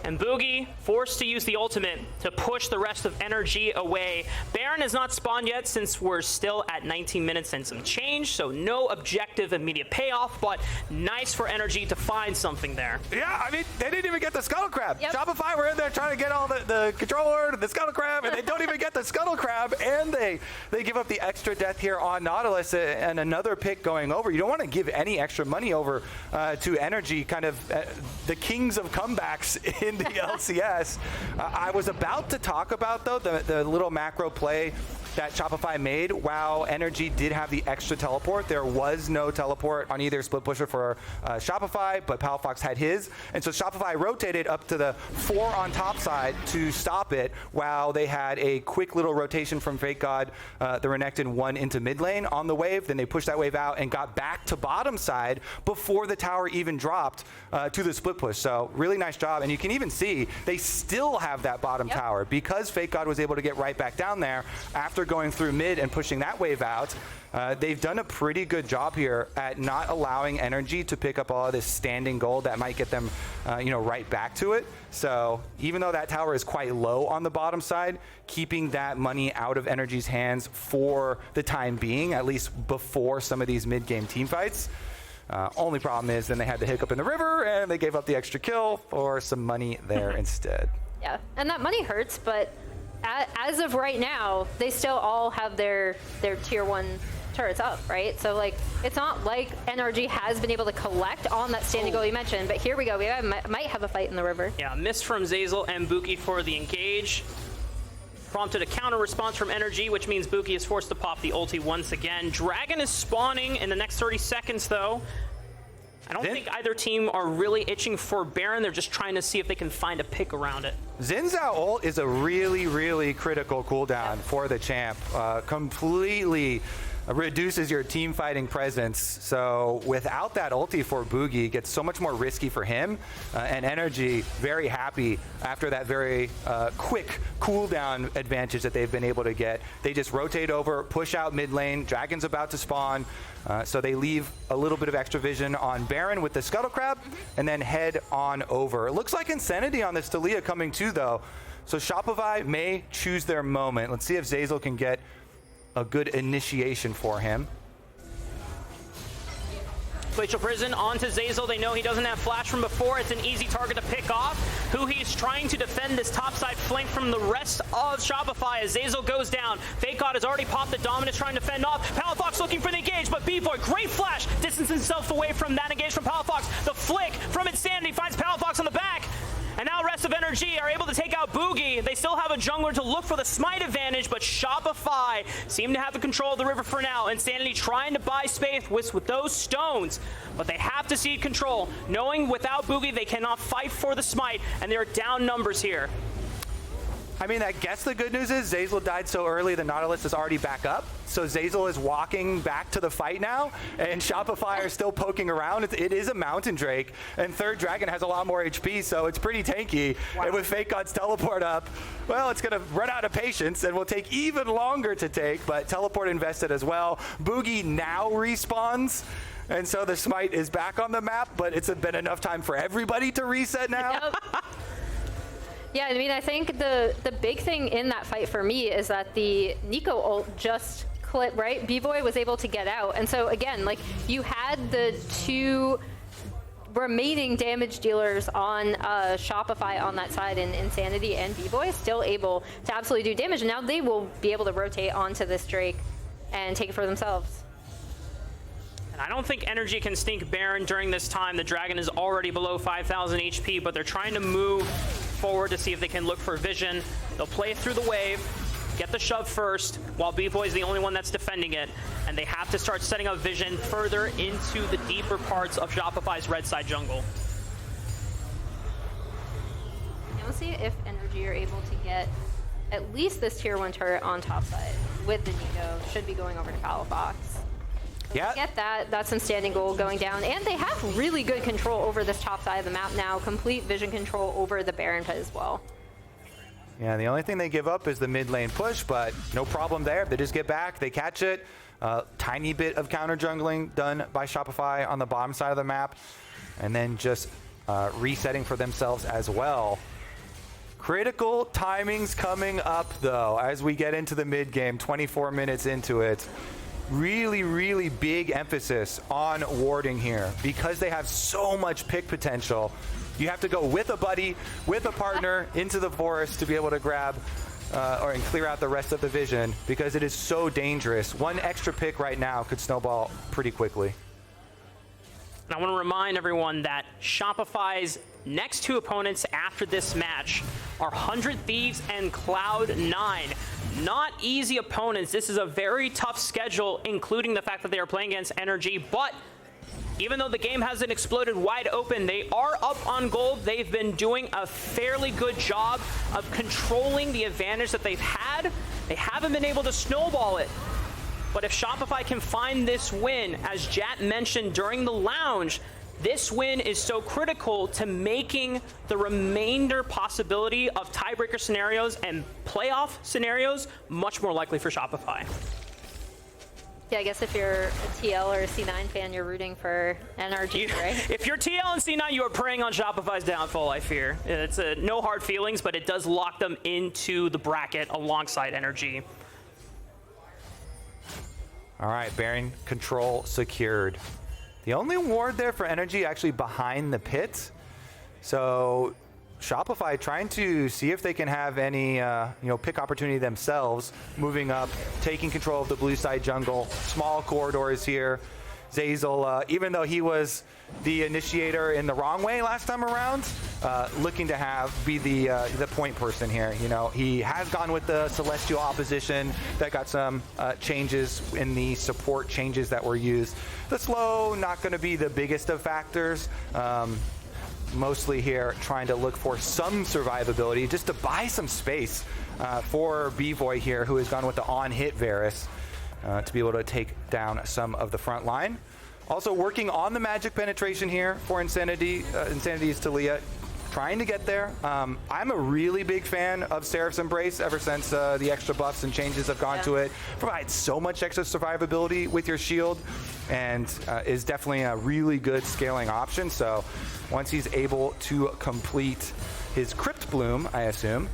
And Bugi forced to use the ultimate to push the rest of NRG away. Baron has not spawned yet since we're still at 19 minutes and some change, so no objective immediate payoff, but nice for NRG to find something there. Yeah, I mean, they didn't even get the Scuttle Crab. Yep. Shopify were in there trying to get all the controller, the Scuttle Crab, and they don't even get the Scuttle Crab, and they give up the extra death here on Nautilus and another pick going over. You don't want to give any extra money over to NRG, kind of the kings of comebacks in the LCS. I was about to talk about, though, the little macro play that Shopify made. While NRG did have the extra teleport, there was no teleport on either split pusher for Shopify, but Palafox had his. And so Shopify rotated up to the 4 on top side to stop it, while they had a quick little rotation from FakeGod, the Renekton 1 into mid lane on the wave. Then they pushed that wave out and got back to bottom side before the tower even dropped to the split push. So really nice job. And you can even see they still have that bottom tower because FakeGod was able to get right back down there after going through mid and pushing that wave out. They've done a pretty good job here at not allowing NRG to pick up all of this standing gold that might get them, you know, right back to it. So even though that tower is quite low on the bottom side, keeping that money out of NRG's hands for the time being, at least before some of these mid-game team fights. Only problem is then they had the hiccup in the river and they gave up the extra kill for some money there instead. Yeah, and that money hurts, but as of right now, they still all have their tier 1 turrets up, right? So like, it's not like NRG has been able to collect on that standing goal you mentioned, but here we go. We might have a fight in the river. Yeah, miss from Zeyzal and Bugi for the engage. Prompted a counter response from NRG, which means Bugi is forced to pop the ulti once again. Dragon is spawning in the next 30 seconds, though. I don't think either team are really itching for Baron. They're just trying to see if they can find a pick around it. Zeyzal ult is a really, really critical cooldown for the champ. Completely reduces your team fighting presence. So without that ulti for Bugi, it gets so much more risky for him. And NRG very happy after that very quick cooldown advantage that they've been able to get. They just rotate over, push out mid lane. Dragon's about to spawn. So they leave a little bit of extra vision on Baron with the Scuttle Crab and then head on over. It looks like Insanity on this Taliyah coming too, though. So Shopify may choose their moment. Let's see if Zeyzal can get a good initiation for him. Glacial Prison onto Zeyzal. They know he doesn't have flash from before. It's an easy target to pick off. Huhi's trying to defend this topside flank from the rest of Shopify as Zeyzal goes down. FakeGod has already popped the Dominus, trying to fend off. Palafox looking for the engage, but BVOY, great flash, distances himself away from that engage from Palafox. The flick from Insanity finds Palafox on the back. And now rest of NRG are able to take out Bugi. They still have a jungler to look for the smite advantage, but Shopify seem to have the control of the river for now. Insanity trying to buy space with those stones, but they have to cede control, knowing without Bugi they cannot fight for the smite, and they're down numbers here. I mean, I guess the good news is Zeyzal died so early, the Nautilus is already back up. So Zeyzal is walking back to the fight now, and Shopify are still poking around. It is a Mountain Drake, and third Dragon has a lot more HP, so it's pretty tanky. Wow. And with FakeGod's teleport up, well, it's going to run out of patience and will take even longer to take, but teleport invested as well. Bugi now respawns. And so the smite is back on the map, but it's been enough time for everybody to reset now. Yep. Yeah, I mean, I think the big thing in that fight for me is that the Neeko ult just clipped, right? BVOY was able to get out. And so again, like, you had the 2 remaining damage dealers on Shopify on that side, in Insanity and BVOY, still able to absolutely do damage. And now they will be able to rotate onto this Drake and take it for themselves. And I don't think NRG can sneak Baron during this time. The Dragon is already below 5,000 HP, but they're trying to move forward to see if they can look for vision. They'll play through the wave. get the shove first, while BVOY is the only one that's defending it, and they have to start setting up vision further into the deeper parts of Shopify's red side jungle. We'll see if NRG are able to get at least this tier 1 turret on top side with the Neeko. Should be going over to Palafox. Yeah. Get that. That's some standing goal going down. And they have really good control over this top side of the map now. Complete vision control over the Baron pit as well. Yeah, the only thing they give up is the mid lane push, but no problem there. They just get back, they catch it. Tiny bit of counter jungling done by Shopify on the bottom side of the map. And then just resetting for themselves as well. Critical timings coming up, though, as we get into the mid game, 24 minutes into it. Really, really big emphasis on warding here because they have so much pick potential. You have to go with a buddy, with a partner into the forest to be able to grab and clear out the rest of the vision because it is so dangerous. One extra pick right now could snowball pretty quickly. And I want to remind everyone that Shopify's next 2 opponents after this match are 100 Thieves and Cloud9. Not easy opponents. This is a very tough schedule, including the fact that they are playing against NRG. But even though the game hasn't exploded wide open, they are up on gold. They've been doing a fairly good job of controlling the advantage that they've had. They haven't been able to snowball it. But if Shopify can find this win, as Jat mentioned during the lounge, this win is so critical to making the remainder possibility of tiebreaker scenarios and playoff scenarios much more likely for Shopify. Yeah, I guess if you're a TL or a C9 fan, you're rooting for NRG, right? If you're TL and C9, you are preying on Shopify's downfall, I fear. It's no hard feelings, but it does lock them into the bracket alongside NRG. All right, Baron control secured. The only ward there for NRG actually behind the pit. So Shopify trying to see if they can have any pick opportunity themselves, moving up, taking control of the blue side jungle, small corridors here. Zeyzal, even though he was the initiator in the wrong way last time around, looking to be the point person here. You know, he has gone with the Celestial opposition that got some changes in the support changes that were used. The slow, not going to be the biggest of factors. Mostly here trying to look for some survivability, just to buy some space for BVOY here, who has gone with the on-hit Varus. To be able to take down some of the front line. Also working on the magic penetration here for Insanity. Insanity's Taliyah trying to get there. I'm a really big fan of Seraph's Embrace ever since the extra buffs and changes have gone to it. Provides so much extra survivability with your shield and is definitely a really good scaling option. So once he's able to complete his Crypt Bloom, I assume,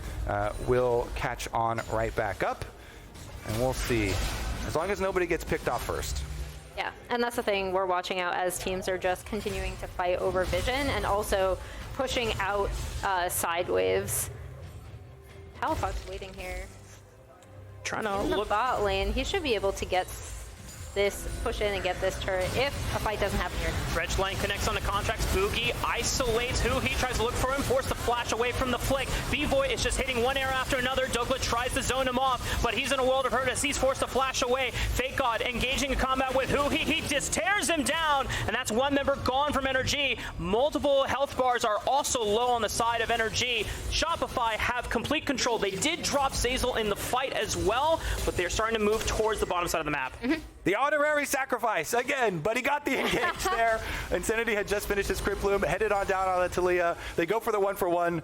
will catch on right back up. And we'll see. As long as nobody gets picked off first. Yeah, and that's the thing we're watching out as teams are just continuing to fight over vision and also pushing out side waves. Palafox waiting here. Trying to in the look bot lane. He should be able to get this, push in and get this turret if a fight doesn't happen here. Dredge lane connects on the Contractz. Bugi isolates Huhi, tries to look for him, forced to flash away from the flick. BVOY is just hitting one arrow after another. Dhokla tries to zone him off, but he's in a world of hurt as he's forced to flash away. FakeGod engaging in combat with Huhi. He just tears him down, and that's one member gone from NRG. Multiple health bars are also low on the side of NRG. Shopify have complete control. They did drop Zeyzal in the fight as well, but they're starting to move towards the bottom side of the map. The honorary sacrifice again, but he got the engage there. Insanity had just finished his Crypt Bloom, headed on down on the Taliyah. They go for the 1-for-1,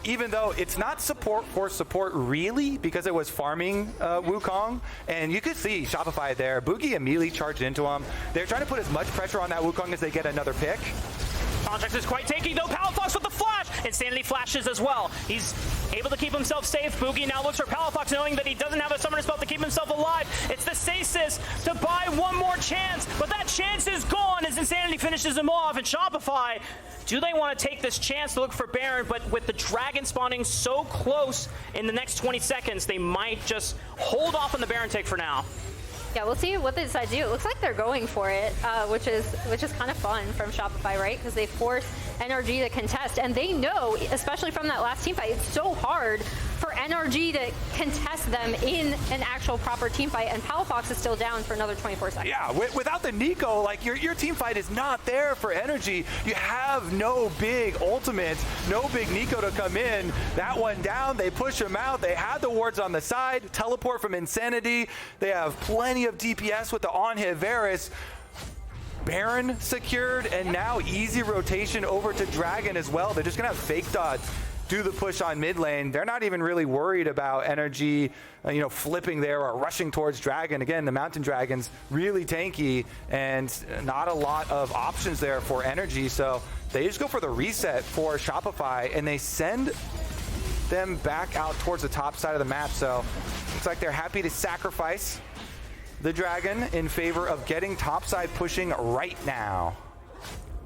even though it's not support for support really, because it was farming Wukong. And you could see Shopify there. Bugi immediately charged into him. They're trying to put as much pressure on that Wukong as they get another pick. Contractz is quite taking though. Palafox with the flash. Insanity flashes as well. He's able to keep himself safe. Bugi now looks for Palafox, knowing that he doesn't have a summoner spell to keep himself alive. It's the stasis to buy one more chance, but that chance is gone as Insanity finishes him off. And Shopify, do they want to take this chance to look for Baron? But with the dragon spawning so close in the next 20 seconds, they might just hold off on the Baron take for now. Yeah, we'll see what they decide to do. It looks like they're going for it, which is kind of fun from Shopify, right? Because they force NRG to contest, and they know, especially from that last team fight, it's so hard for NRG to contest them in an actual proper team fight, and Palafox is still down for another 24 seconds. Yeah, without the Neeko, like your team fight is not there for NRG. You have no big ultimates, no big Neeko to come in. That one down, they push him out. They had the wards on the side, teleport from Insanity. They have plenty of DPS with the on-hit Varus. Baron secured, and now easy rotation over to Dragon as well. They're just gonna have FakeGod do the push on mid lane. They're not even really worried about NRG, flipping there or rushing towards Dragon. Again, the Mountain Dragon's really tanky and not a lot of options there for NRG. So they just go for the reset for Shopify, and they send them back out towards the top side of the map. So looks like they're happy to sacrifice the Dragon in favor of getting topside pushing right now.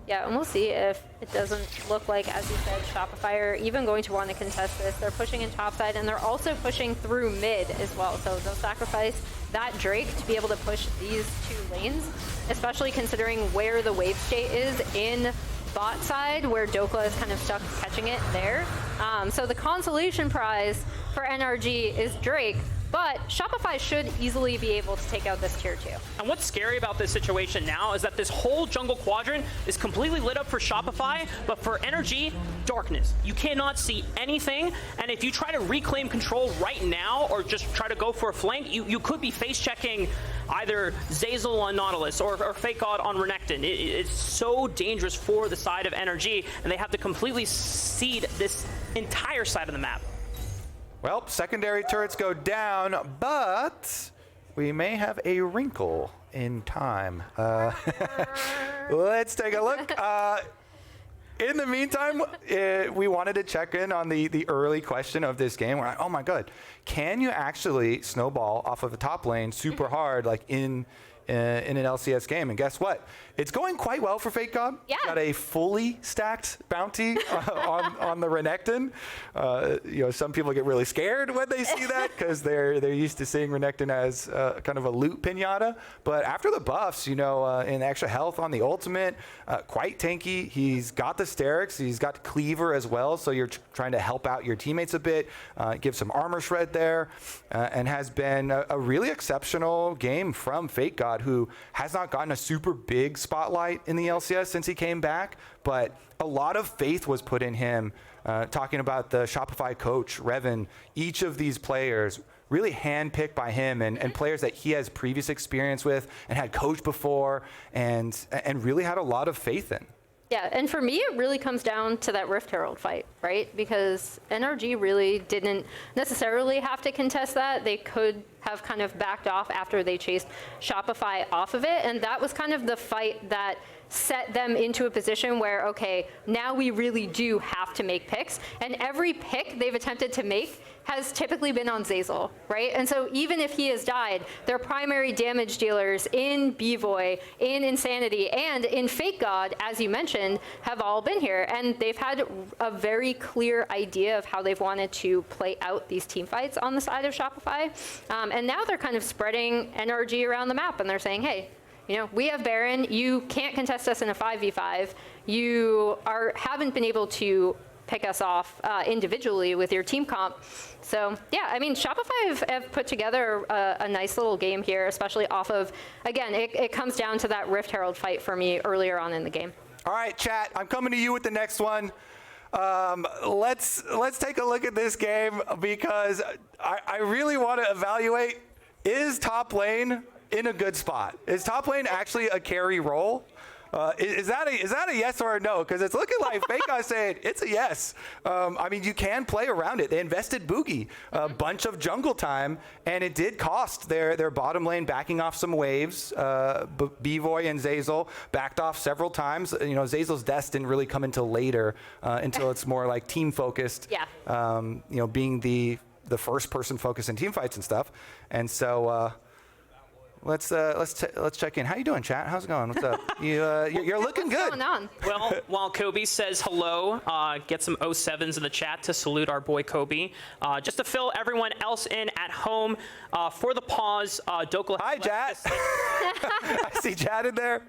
Yeah, and we'll see if it doesn't look like, as you said, Shopify are even going to want to contest this. They're pushing in topside, and they're also pushing through mid as well. So they'll sacrifice that Drake to be able to push these two lanes, especially considering where the wave state is in bot side, where Dhokla is kind of stuck catching it there. So the consolation prize for NRG is Drake, but Shopify should easily be able to take out this tier 2. And what's scary about this situation now is that this whole jungle quadrant is completely lit up for Shopify, but for NRG, darkness. You cannot see anything, and if you try to reclaim control right now or just try to go for a flank, you could be face-checking either Zeyzal on Nautilus or FakeGod on Renekton. It's so dangerous for the side of NRG, and they have to completely cede this entire side of the map. Well, secondary turrets go down, but we may have a wrinkle in time. Let's take a look. In the meantime, we wanted to check in on the early question of this game. We're like, oh my God, can you actually snowball off of the top lane super hard, like in an LCS game? And guess what? It's going quite well for FakeGod. Yeah. Got a fully stacked bounty on the Renekton. Some people get really scared when they see that because they're used to seeing Renekton as kind of a loot pinata. But after the buffs, and extra health on the ultimate, quite tanky. He's got the Sterix. He's got Cleaver as well. So you're trying to help out your teammates a bit, give some armor shred there, and has been a really exceptional game from FakeGod, who has not gotten a super big spotlight in the LCS since he came back, but a lot of faith was put in him. Talking about the Shopify coach, Revan, each of these players really handpicked by him and players that he has previous experience with and had coached before and really had a lot of faith in. Yeah, and for me, it really comes down to that Rift Herald fight, right? Because NRG really didn't necessarily have to contest that. They could have kind of backed off after they chased Shopify off of it, and that was kind of the fight that set them into a position where, okay, now we really do have to make picks, and every pick they've attempted to make has typically been on Zeyzal, right? And so even if he has died, their primary damage dealers in BVOY, in Insanity, and in FakeGod, as you mentioned, have all been here. And they've had a very clear idea of how they've wanted to play out these team fights on the side of Shopify. And now they're kind of spreading NRG around the map, and they're saying, hey, we have Baron. You can't contest us in a 5v5. You haven't been able to pick us off individually with your team comp. So yeah, I mean, Shopify have put together a nice little game here, especially off of, again, it comes down to that Rift Herald fight for me earlier on in the game. All right, chat, I'm coming to you with the next one. Let's take a look at this game because I really want to evaluate, is top lane in a good spot? Is top lane actually a carry role? Is that a yes or a no? Because it's looking like FakeGod saying it's a yes. I mean, you can play around it. They invested Bugi, a bunch of jungle time, and it did cost their bottom lane backing off some waves. BVOY and Zeyzal backed off several times. Zeyzal's death didn't really come until later, until it's more like team focused. Yeah. Being the first person focused in team fights and stuff. And so. Let's check in. How you doing, chat? How's it going? What's up? You're looking good. What's going on? Well, while Kobe says hello, get some 07s in the chat to salute our boy Kobe. Just to fill everyone else in at home, for the pause, Dhokla. Hi, Jat. I see Jat in there.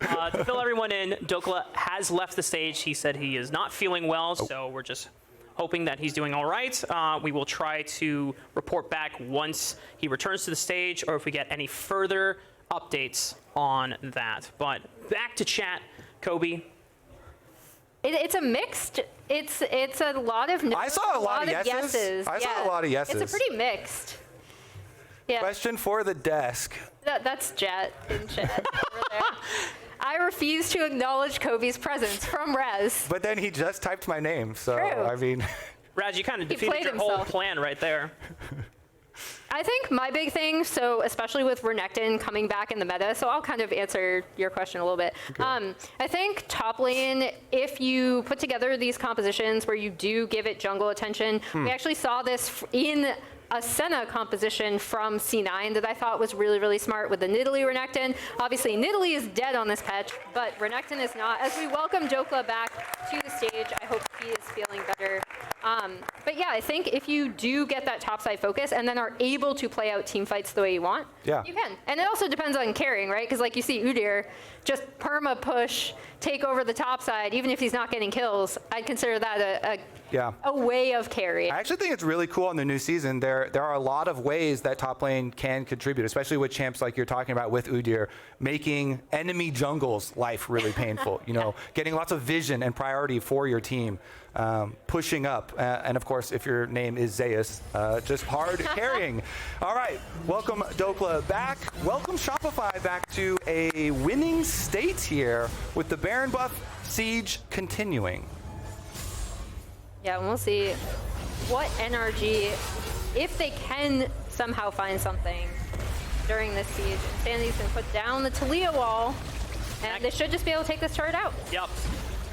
To fill everyone in, Dhokla has left the stage. He said he is not feeling well, so we're just hoping that he's doing all right. We will try to report back once he returns to the stage or if we get any further updates on that. But back to chat, Kobe. It's a mixed. It's a lot of no. I saw a lot of yeses. I saw a lot of yeses. It's a pretty mixed. Yeah. Question for the desk. That's Jet in chat over there. I refuse to acknowledge Kobe's presence from Rez. But then he just typed my name, so True. I mean. Raz, you kind of defeated your whole plan right there. I think my big thing, so especially with Renekton coming back in the meta, so I'll kind of answer your question a little bit. Okay. I think top lane, if you put together these compositions where you do give it jungle attention, we actually saw this in a Senna composition from C9 that I thought was really, really smart with the Nidalee Renekton. Obviously, Nidalee is dead on this patch, but Renekton is not. As we welcome Dhokla back to the stage, I hope he is feeling better. But yeah, I think if you do get that topside focus and then are able to play out team fights the way you want, you can. And it also depends on carrying, right? Because like you see Udyr just perma push, take over the top side, even if he's not getting kills. I'd consider that a way of carrying. I actually think it's really cool in the new season. There are a lot of ways that top lane can contribute, especially with champs like you're talking about with Udyr, making enemy jungle's life really painful. You know, getting lots of vision and priority for your team, pushing up, and of course, if your name is Zeus, just hard carrying. All right, welcome Dhokla back. Welcome Shopify back to a winning state here with the Baron buff siege continuing. Yeah, and we'll see what NRG, if they can somehow find something during this siege. Insanity's been put down the Taliyah wall, and they should just be able to take this turret out. Yep.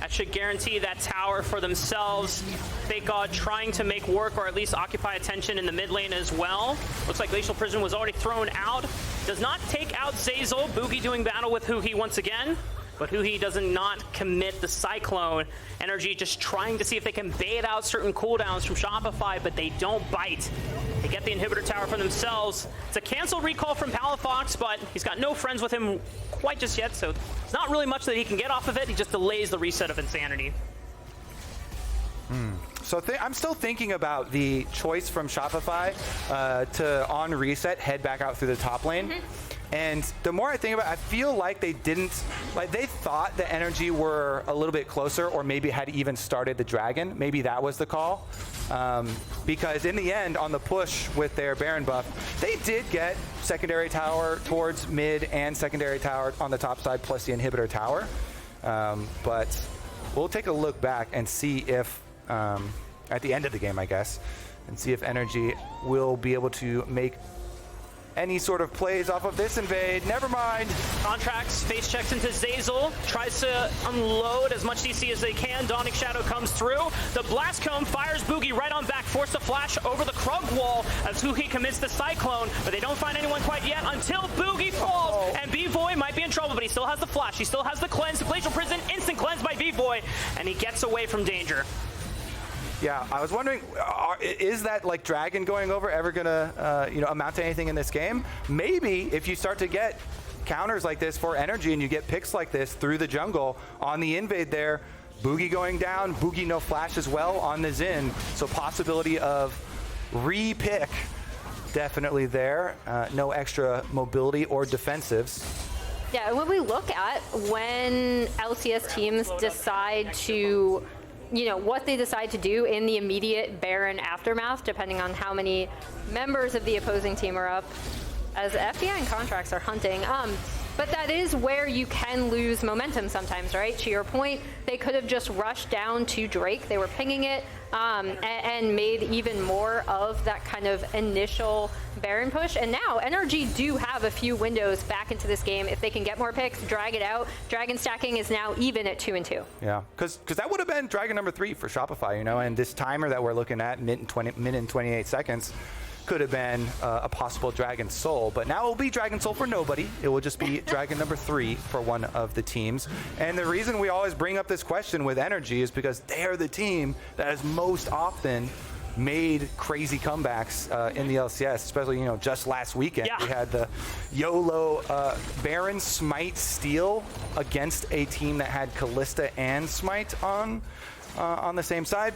That should guarantee that tower for themselves. FakeGod trying to make work or at least occupy attention in the mid lane as well. Looks like Glacial Prison was already thrown out. Does not take out Zeyzal. Bugi doing battle with Huhi once again. But Huhi does not commit the Cyclone. NRG just trying to see if they can bait out certain cooldowns from Shopify, but they don't bite. They get the inhibitor tower for themselves. It's a cancel recall from Palafox, but he's got no friends with him quite just yet, so it's not really much that he can get off of it. He just delays the reset of Insanity. So I'm still thinking about the choice from Shopify to on reset head back out through the top lane. And the more I think about it, I feel like they didn't, like they thought the NRG were a little bit closer or maybe had even started the dragon. Maybe that was the call. Because in the end, on the push with their Baron buff, they did get secondary tower towards mid and secondary tower on the top side plus the inhibitor tower. But we'll take a look back and see if, at the end of the game, I guess, and see if NRG will be able to make any sort of plays off of this invade. Never mind. Contractz face checks into Zeyzal, tries to unload as much DC as they can. Dawning Shadow comes through. The Blast Cone fires Bugi right on back, forced to flash over the Krug wall as Huhi commits the Cyclone, but they don't find anyone quite yet until Bugi falls, and BVOY might be in trouble, but he still has the flash, he still has the cleanse. The Glacial Prison, instant cleanse by BVOY, and he gets away from danger. Yeah, I was wondering, is that like dragon going over ever gonna amount to anything in this game? Maybe if you start to get counters like this for NRG and you get picks like this through the jungle on the invade there, Bugi going down, Bugi no flash as well on the Xin, so possibility of re-pick definitely there. No extra mobility or defensives. Yeah, when we look at when LCS teams decide to what they decide to do in the immediate Baron aftermath, depending on how many members of the opposing team are up, as FBI and Contractz are hunting. But that is where you can lose momentum sometimes, right? To your point, they could have just rushed down to Drake. They were pinging it and made even more of that kind of initial Baron push. And now NRG do have a few windows back into this game. If they can get more picks, drag it out. Dragon stacking is now even at 2-2. Yeah, because that would have been Dragon number 3 for Shopify, and this timer that we're looking at, minute and 28 seconds, could have been a possible Dragon Soul, but now it will be Dragon Soul for nobody. It will just be Dragon number 3 for one of the teams. And the reason we always bring up this question with NRG is because they are the team that has most often made crazy comebacks in the LCS, especially, you know, just last weekend. Yeah. We had the YOLO Baron Smite steal against a team that had Kalista and Smite on the same side.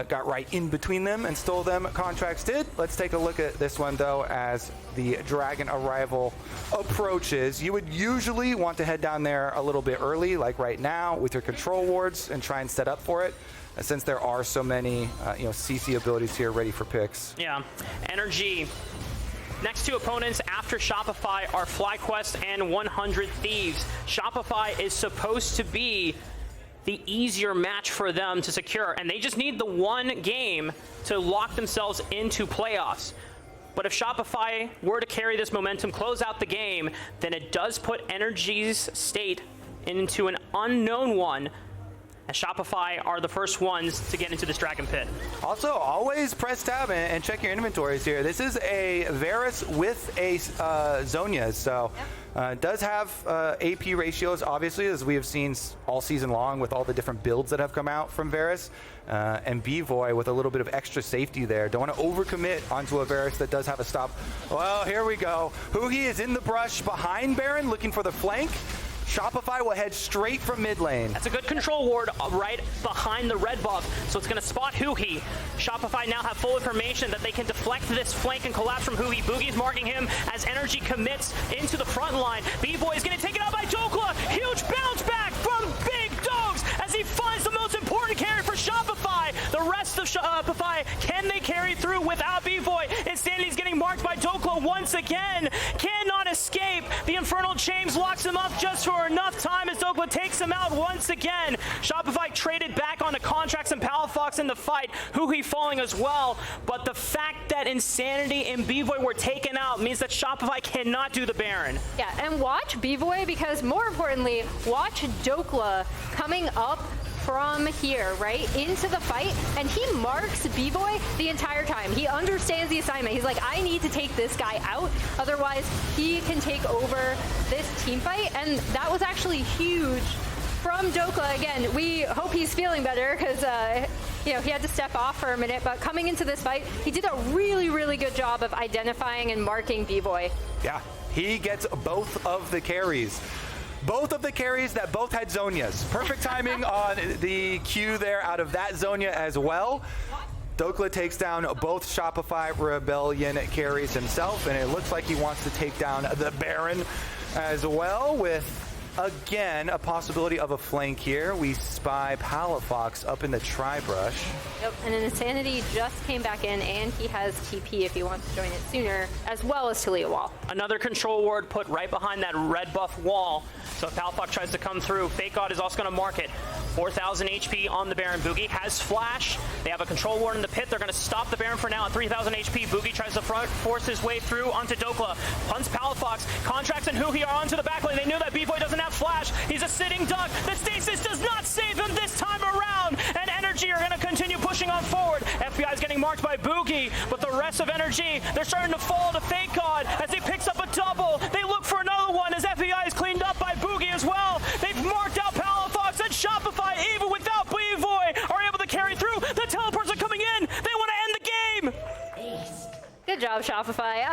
Got right in between them and stole them. Contractz did. Let's take a look at this one, though, as the Dragon arrival approaches. You would usually want to head down there a little bit early, like right now, with your control wards and try and set up for it, since there are so many you know, CC abilities here ready for picks. Yeah, NRG. Next two opponents after Shopify are FlyQuest and 100 Thieves. Shopify is supposed to be the easier match for them to secure, and they just need the one game to lock themselves into playoffs. But if Shopify were to carry this momentum, close out the game, then it does put NRG's state into an unknown one, and Shopify are the first ones to get into this Dragon Pit. Also, always press tab and check your inventories here. This is a Varus with a Zhonya, so does have AP ratios, obviously, as we have seen all season long with all the different builds that have come out from Varus. And BVOY with a little bit of extra safety there. Don't want to overcommit onto a Varus that does have a stop. Well, here we go. Huhi is in the brush behind Baron, looking for the flank. Shopify will head straight from mid lane. That's a good control ward right behind the red buff, so it's going to spot Huhi. Shopify now have full information that they can deflect this flank and collapse from Huhi. Bugi's marking him as NRG commits into the front line. BVOY is going to take it out by Dhokla. Huge bounce back from Big Dogs as he finds the most important carry for Shopify. The rest of Shopify, can they carry through without BVOY? Insanity's getting marked by Dhokla once again. Cannot escape. The Infernal Chains locks him up just for enough time as Dhokla takes him out once again. Shopify traded back onto Contractz and Palafox in the fight. Huhi falling as well. But the fact that Insanity and BVOY were taken out means that Shopify cannot do the Baron. Yeah, and watch BVOY, because more importantly, watch Dhokla coming up from here, right, into the fight, and he marks BVOY the entire time. He understands the assignment. He's like, I need to take this guy out, otherwise he can take over this team fight, and that was actually huge from Dhokla. Again, we hope he's feeling better, because you know, he had to step off for a minute, but coming into this fight, he did a really, really good job of identifying and marking BVOY. Yeah, he gets both of the carries. Both of the carries that both had Zhonyas. Perfect timing on the Q there out of that Zhonya as well. Dhokla takes down both Shopify Rebellion carries himself, and it looks like he wants to take down the Baron as well, with, again, a possibility of a flank here. We spy Palafox up in the tri-brush. Yep, and Insanity just came back in, and he has TP if he wants to join it sooner, as well as Taliyah wall. Another control ward put right behind that red buff wall. So if Palafox tries to come through, FakeGod is also going to mark it. 4,000 HP on the Baron. Bugi has flash. They have a control ward in the pit. They're going to stop the Baron for now at 3,000 HP. Bugi tries to force his way through onto Dhokla. Punts Palafox. Contractz and Huhi are onto the back lane. They knew that BVOY doesn't have flash. He's a sitting duck. The stasis does not save him this time around. And NRG are going to continue pushing on forward. FBI is getting marked by Bugi, but the rest of NRG, they're starting to fall to FakeGod as he picks up a double. They look for another one as FBI is cleaned up by Bugi as well. They've marked out Palafox, and Shopify, even without BVOY, are able to carry through. The teleports are coming in. They want to end the game. Good job, Shopify.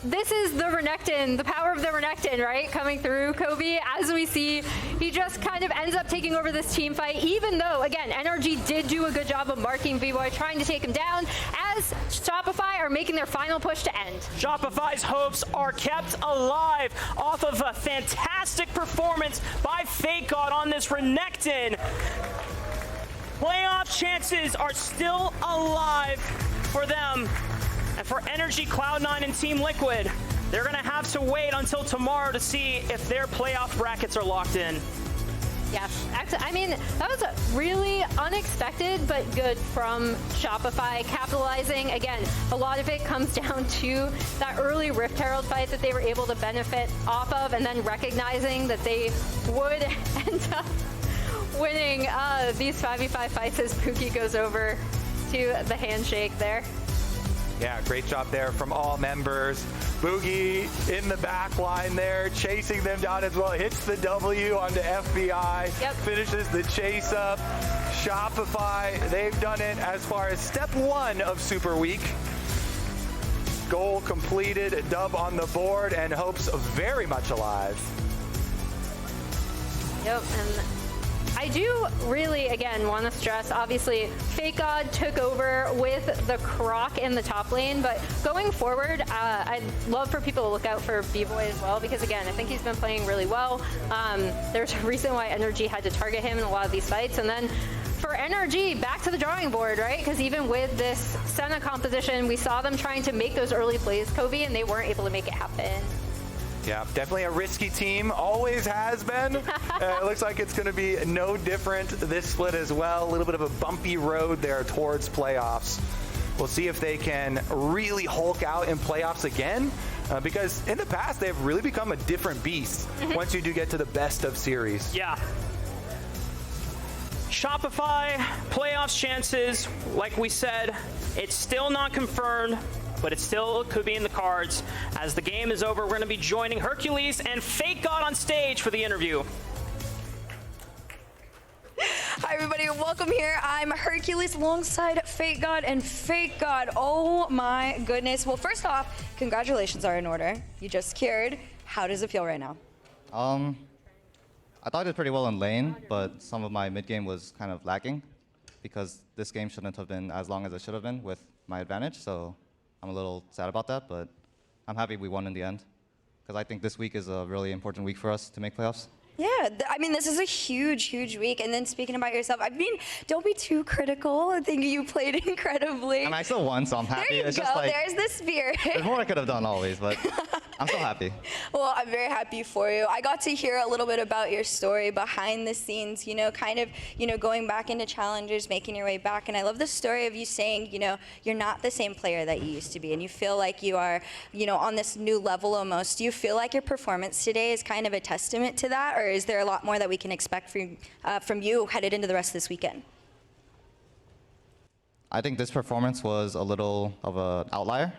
This is the Renekton, the power of the Renekton, right? Coming through Kobe. As we see, he just kind of ends up taking over this team fight, even though, again, NRG did do a good job of marking BVOY, trying to take him down, as Shopify are making their final push to end. Shopify's hopes are kept alive off of a fantastic performance by FakeGod on this Renekton. Playoff chances are still alive for them. And for NRG, Cloud9, and Team Liquid, they're going to have to wait until tomorrow to see if their playoff brackets are locked in. Yeah, actually, I mean, that was really unexpected, but good from Shopify, capitalizing. Again, a lot of it comes down to that early Rift Herald fight that they were able to benefit off of, and then recognizing that they would end up winning these 5v5 fights as Bugi goes over to the handshake there. Yeah, great job there from all members. Bugi in the back line there, chasing them down as well. Hits the W onto FBI, finishes the chase up. Shopify, they've done it as far as step 1 of Super Week. Goal completed, dub on the board, and hopes very much alive. Yep, and I do really, again, want to stress, obviously, FakeGod took over with the Croc in the top lane, but going forward, I'd love for people to look out for BVOY as well, because again, I think he's been playing really well. There's a reason why NRG had to target him in a lot of these fights, and then for NRG, back to the drawing board, right? Because even with this Senna composition, we saw them trying to make those early plays, Kobe, and they weren't able to make it happen. Yeah, definitely a risky team, always has been. It looks like it's going to be no different this split as well. A little bit of a bumpy road there towards playoffs. We'll see if they can really Hulk out in playoffs again, because in the past, they've really become a different beast once you do get to the best of series. Yeah. Shopify playoffs chances, like we said, it's still not confirmed, but it still could be in the cards. As the game is over, we're going to be joining Herculyse and FakeGod on stage for the interview. Hi everybody, welcome here. I'm Herculyse alongside FakeGod, and FakeGod, oh my goodness. Well, first off, congratulations are in order. You just cured. How does it feel right now? I thought I did pretty well in lane, but some of my mid game was kind of lacking because this game shouldn't have been as long as it should have been with my advantage, so I'm a little sad about that, but I'm happy we won in the end because I think this week is a really important week for us to make playoffs. Yeah, I mean, this is a huge, huge week. And then speaking about yourself, I mean, don't be too critical. I think you played incredibly. I mean, I still won, so I'm happy. There you it's go. Just like, there's the spirit. There's more I could have done always, but I'm still happy. Well, I'm very happy for you. I got to hear a little bit about your story behind the scenes, you know, kind of, you know, going back into challengers, making your way back. And I love the story of you saying, you know, you're not the same player that you used to be. And you feel like you are, you know, on this new level almost. Do you feel like your performance today is kind of a testament to that? Or is there a lot more that we can expect from you headed into the rest of this weekend? I think this performance was a little of an outlier,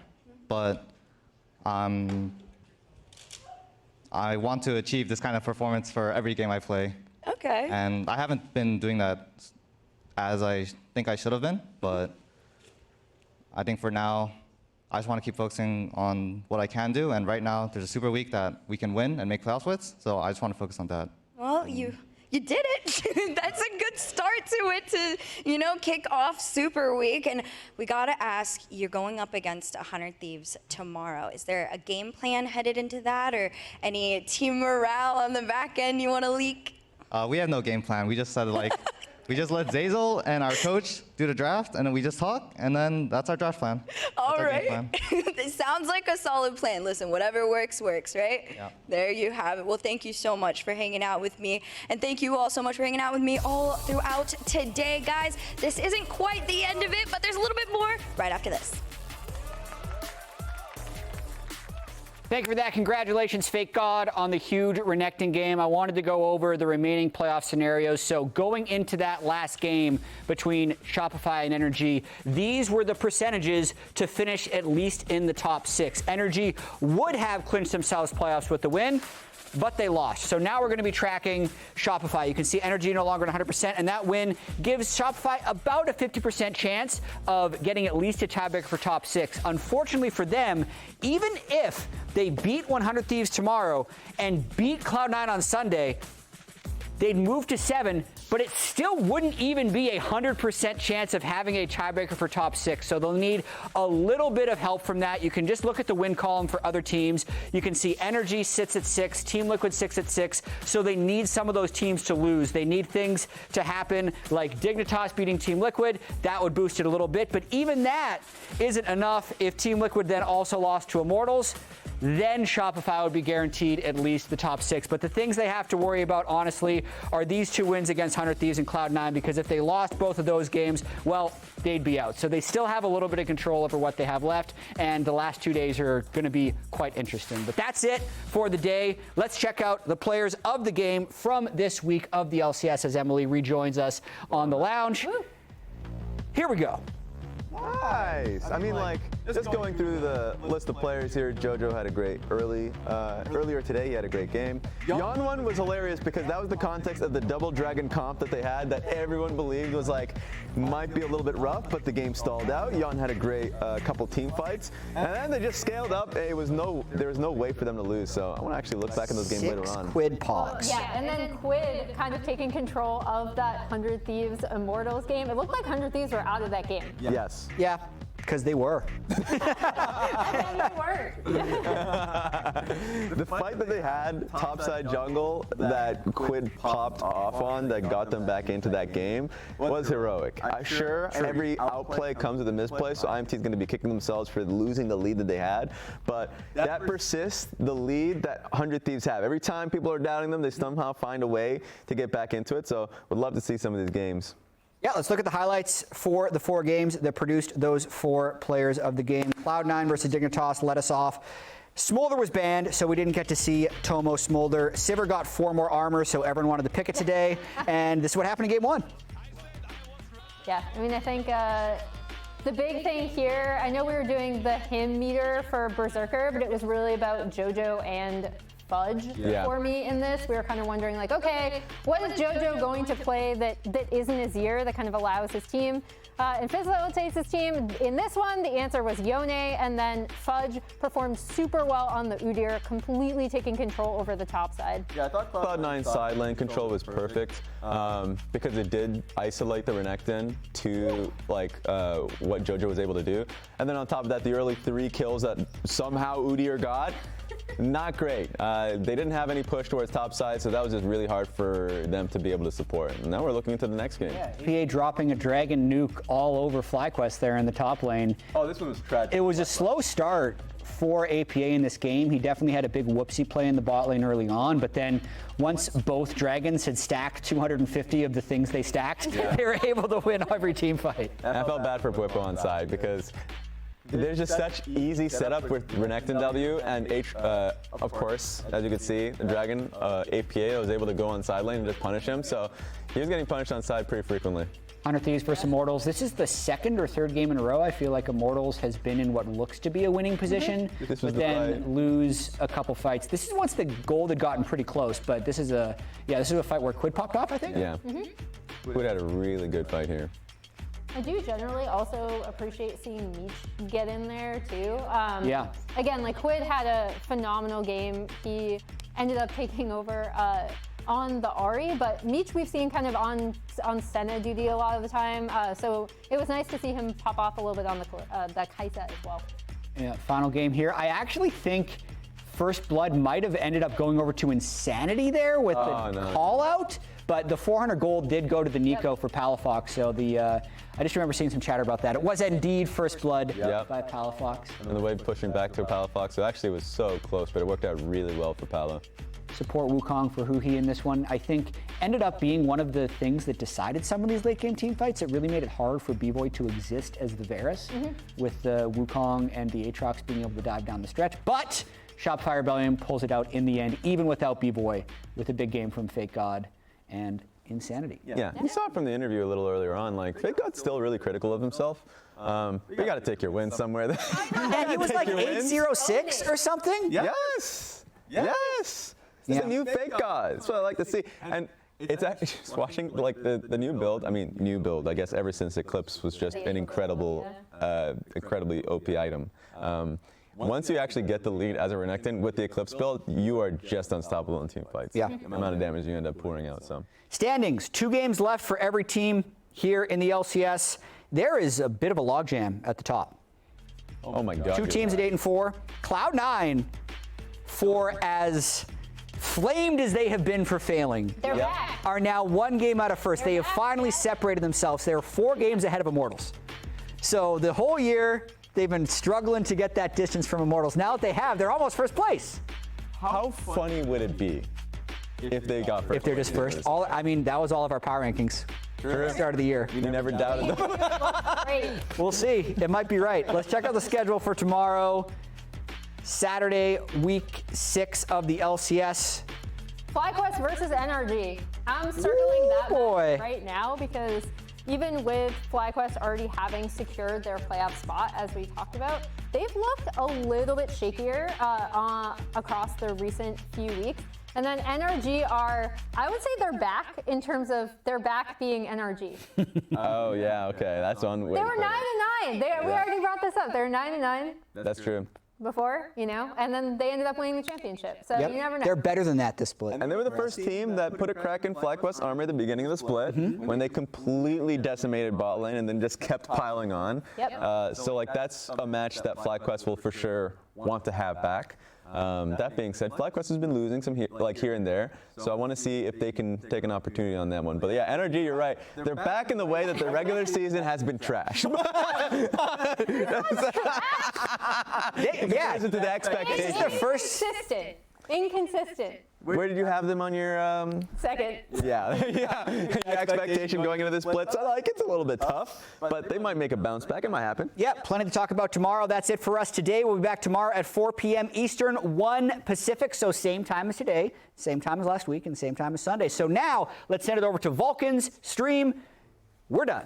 but I want to achieve this kind of performance for every game I play. Okay. And I haven't been doing that as I think I should have been, but I think for now, I just want to keep focusing on what I can do. And right now, there's a super week that we can win and make playoffs with, so I just want to focus on that. Well, you did it. That's a good start to it to, you know, kick off Super Week. And we got to ask, you're going up against 100 Thieves tomorrow. Is there a game plan headed into that or any team morale on the back end you want to leak? We have no game plan. We just said, like, we just let Zeyzal and our coach do the draft, and then we just talk, and then that's our draft plan. All right. It sounds like a solid plan. Listen, whatever works, works, right? Yeah. There you have it. Well, thank you so much for hanging out with me. And thank you all so much for hanging out with me all throughout today, guys. This isn't quite the end of it, but there's a little bit more right after this. Thank you for that. Congratulations, FakeGod, on the huge Renekton game. I wanted to go over the remaining playoff scenarios. So going into that last game between Shopify and NRG, these were the percentages to finish at least in the top 6. NRG would have clinched themselves playoffs with the win, but they lost. So now we're going to be tracking Shopify. You can see NRG no longer at 100%, and that win gives Shopify about a 50% chance of getting at least a tiebreaker for top 6. Unfortunately for them, even if they beat 100 Thieves tomorrow and beat Cloud9 on Sunday, they'd move to 7, but it still wouldn't even be a 100% chance of having a tiebreaker for top 6. So they'll need a little bit of help from that. You can just look at the win column for other teams. You can see NRG sits at 6, Team Liquid 6 at 6. So they need some of those teams to lose. They need things to happen like Dignitas beating Team Liquid. That would boost it a little bit. But even that isn't enough. If Team Liquid then also lost to Immortals, then Shopify would be guaranteed at least the top 6. But the things they have to worry about, honestly, are these 2 wins against 100 Thieves and Cloud9, because if they lost both of those games, well, they'd be out. So they still have a little bit of control over what they have left, and the last 2 days are going to be quite interesting. But that's it for the day. Let's check out the players of the game from this week of the LCS as Emily rejoins us on the lounge. Here we go. Nice. I mean, like, Just going through the list of players here, JoJo had a great earlier today, he had a great game. Yon one was hilarious because that was the context of the double dragon comp that they had that everyone believed was like, might be a little bit rough, but the game stalled out. Yon had a great couple team fights, and then they just scaled up. There was no way for them to lose, so I want to actually look back at those games later on. Quid Pogs. Yeah, and then Quid kind of taking control of that 100 Thieves Immortals game. It looked like 100 Thieves were out of that game. Yes. Yeah, because they were. And they weren't. The fight that they had topside jungle that Quid popped off on that got them back into that game was heroic. I'm sure every outplay comes with a misplay, so IMT is going to be kicking themselves for losing the lead that they had, but that persists, the lead that 100 Thieves have. Every time people are doubting them, they somehow find a way to get back into it, so would love to see some of these games. Yeah, let's look at the highlights for the 4 games that produced those 4 players of the game. Cloud9 versus Dignitas led us off. Smolder was banned, so we didn't get to see Tomo Smolder. Sivir got 4 more armor, so everyone wanted to pick it today. And this is what happened in game 1. Yeah, I mean, I think the big thing here, I know we were doing the him meter for Berserker, but it was really about JoJo and Fudge for me in this. We were kind of wondering, like, okay, what is JoJo going to play that isn't Azir, that kind of allows his team and facilitates his team? In this one, the answer was Yone, and then Fudge performed super well on the Udyr, completely taking control over the top side. Yeah, I thought Cloud9 side lane control was perfect because it did isolate the Renekton to like what JoJo was able to do. And then on top of that, the early 3 kills that somehow Udyr got, not great. They didn't have any push towards top side, so that was just really hard for them to be able to support. And now we're looking into the next game. Yeah, PA dropping a dragon nuke all over FlyQuest there in the top lane. Oh, this one was tragic. It was a slow start for APA in this game. He definitely had a big whoopsie play in the bot lane early on, but then once both dragons had stacked 250 of the things they stacked, they were able to win every team fight. I felt bad for Bwipo on side because there's just such easy setup with Renekton W and of course, as you can see, the Dragon APA was able to go on side lane and just punish him. So he was getting punished on side pretty frequently. 100 Thieves versus Immortals. This is the 2nd or 3rd game in a row I feel like Immortals has been in what looks to be a winning position, but then lose a couple fights. This is once the gold had gotten pretty close, but this is a fight where Quid popped off, I think. Yeah. Quid had a really good fight here. I do generally also appreciate seeing Meech get in there too. Again, like Quid had a phenomenal game. He ended up taking over on the Ahri, but Meech we've seen kind of on Senna duty a lot of the time. So it was nice to see him pop off a little bit on the Kaisa as well. Yeah, final game here. I actually think First Blood might have ended up going over to Insanity there with the call out, but the 400 gold did go to the Neeko for Palafox. So I just remember seeing some chatter about that. It was indeed First Blood by Palafox. And the wave pushing back to Palafox, so actually it was so close, but it worked out really well for Pala. Support Wukong for Huhi in this one, I think, ended up being one of the things that decided some of these late game team fights. It really made it hard for BVOY to exist as the Varus, with the Wukong and the Aatrox being able to dive down the stretch. But Shopify Rebellion pulls it out in the end, even without BVOY, with a big game from FakeGod and Insanity. Yeah, we saw it from the interview a little earlier on. Like, FakeGod's still really critical of himself. But you got to take your wins somewhere. And he was like 8-0-6 or something? Yes! Yes! This is a new FakeGod. That's what I like to see. And it's actually just watching like the new build. I mean, new build. I guess ever since Eclipse was just an incredibly OP item. Once you actually get the lead as a Renekton with the Eclipse build, you are just unstoppable in team fights. Yeah. The amount of damage you end up pouring out. So standings: 2 games left for every team here in the LCS. There is a bit of a logjam at the top. Oh my God. 2 teams at 8 and 4. Cloud9, for as flamed as they have been for failing, They're back. are now 1 game out of first. They have finally separated themselves. They are 4 games ahead of Immortals. So the whole year, they've been struggling to get that distance from Immortals. Now that they have, they're almost first place. How funny would it be if they got first? If they're just first. I mean, that was all of our power rankings. Sure. Start of the year. You never doubted them. Great. We'll see. It might be right. Let's check out the schedule for tomorrow. Saturday, week 6 of the LCS. FlyQuest versus NRG. I'm circling that boy. match right now because even with FlyQuest already having secured their playoff spot, as we talked about, they've looked a little bit shakier across the recent few weeks. And then NRG are, I would say they're back in terms of their back being NRG. Oh, yeah, okay. That's on. They were 9-9. We already brought this up. They were 9-9 That's true. before, you know, and then they ended up winning the championship. So you never know. They're better than that this split. And they were the first team that put a crack in FlyQuest's armor at the beginning of the split when they completely decimated bot lane and then just kept piling on. Yep. So like that's a match that FlyQuest will for sure want to have back. That being said, FlyQuest has been losing some here and there, so I want to see if they can take an opportunity on that one. But yeah, NRG, you're right. They're back in the way that the regular season has been trash. Yeah, to the expectations. It's their first. Inconsistent. Where did you have them on your? Second. Yeah, your expectation going into this split. So like it's a little bit tough, but they might make a bounce back. It might happen. Yep, plenty to talk about tomorrow. That's it for us today. We'll be back tomorrow at 4 p.m. Eastern, 1 Pacific. So same time as today, same time as last week, and same time as Sunday. So now let's send it over to Vulcan's stream. We're done.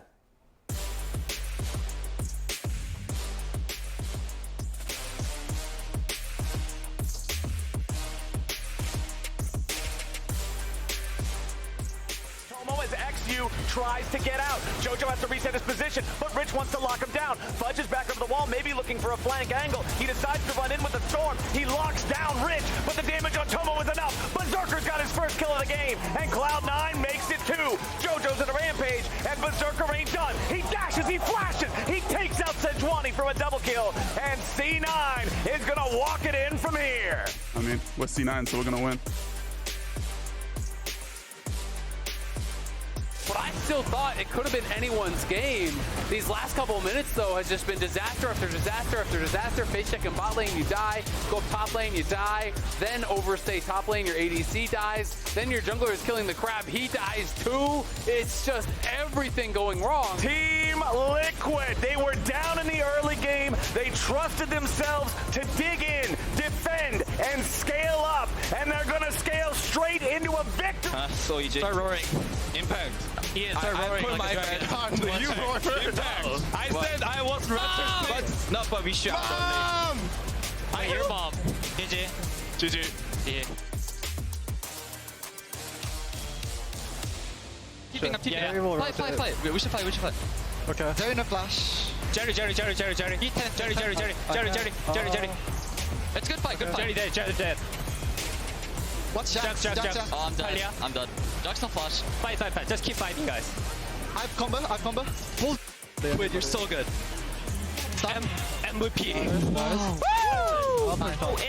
XU tries to get out. Jojo has to reset his position, but Rich wants to lock him down. Fudge is back over the wall, maybe looking for a flank angle. He decides to run in with the storm. He locks down Rich, but the damage on Tomo is enough. Berserker's got his first kill of the game, and Cloud9 makes it 2. Jojo's in a rampage, and Berserker ain't done. He dashes, he flashes, he takes out Sejuani for a double kill, and C9 is gonna walk it in from here. I mean, we're C9, so we're gonna win. But I still thought it could have been anyone's game. These last couple of minutes, though, has just been disaster after disaster after disaster. Face check in bot lane, you die. Go up top lane, you die. Then overstay top lane, your ADC dies. Then your jungler is killing the crab, he dies too. It's just everything going wrong. Team Liquid, they were down in the early game. They trusted themselves to dig in, defend, and scale up. And they're gonna scale straight into a victory. So easy. Start roaring. Impact. Ian, start roaring like a dragon. You roar first. I said I was Raptors, but no, but we should. I hear bomb. GG. GG. Yeah. Keeping up, keeping up. Play. We should play. Okay. There in a flash. Jerry. It's good fight. Jerry dead. What's Jax? Oh, I'm dead. I'm dead. Jax no flash. Fight. Just keep fighting, guys. I have combo. Hold. Wait, you're so good. MVP.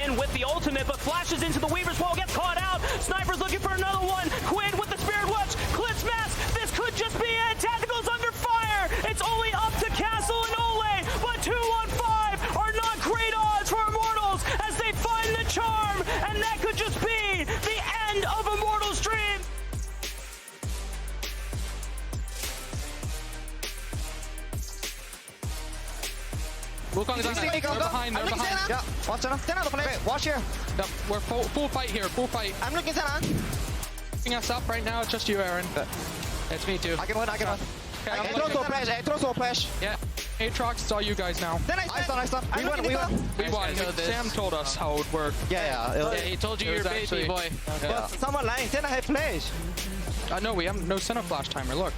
In with the ultimate, but flashes into the Weaver's wall, gets caught out. Sniper's looking for another one. Quinn with the Spirit Watch. Clit's mask. This could just be it. Tactical's under fire. It's only up to Castle and Ole, but 2 on 5 are not great odds for Immortals as they find the charm, and that could just be the end of Immortals' dream. Wukong is on that. They're behind. Yeah. Watch Senna. Watch here. Yep. We're full fight here. Full fight. I'm looking Senna. Picking us up right now. It's just you, Aaron. It's me too. I can win. Okay, throw so flash. Yeah. Aatrox, it's all you guys now. Nice done. We won. Sam told us how it would work. Yeah. He told you you're baby boy. But someone lying. Senna have flash. I know we have no Senna flash timer. Look.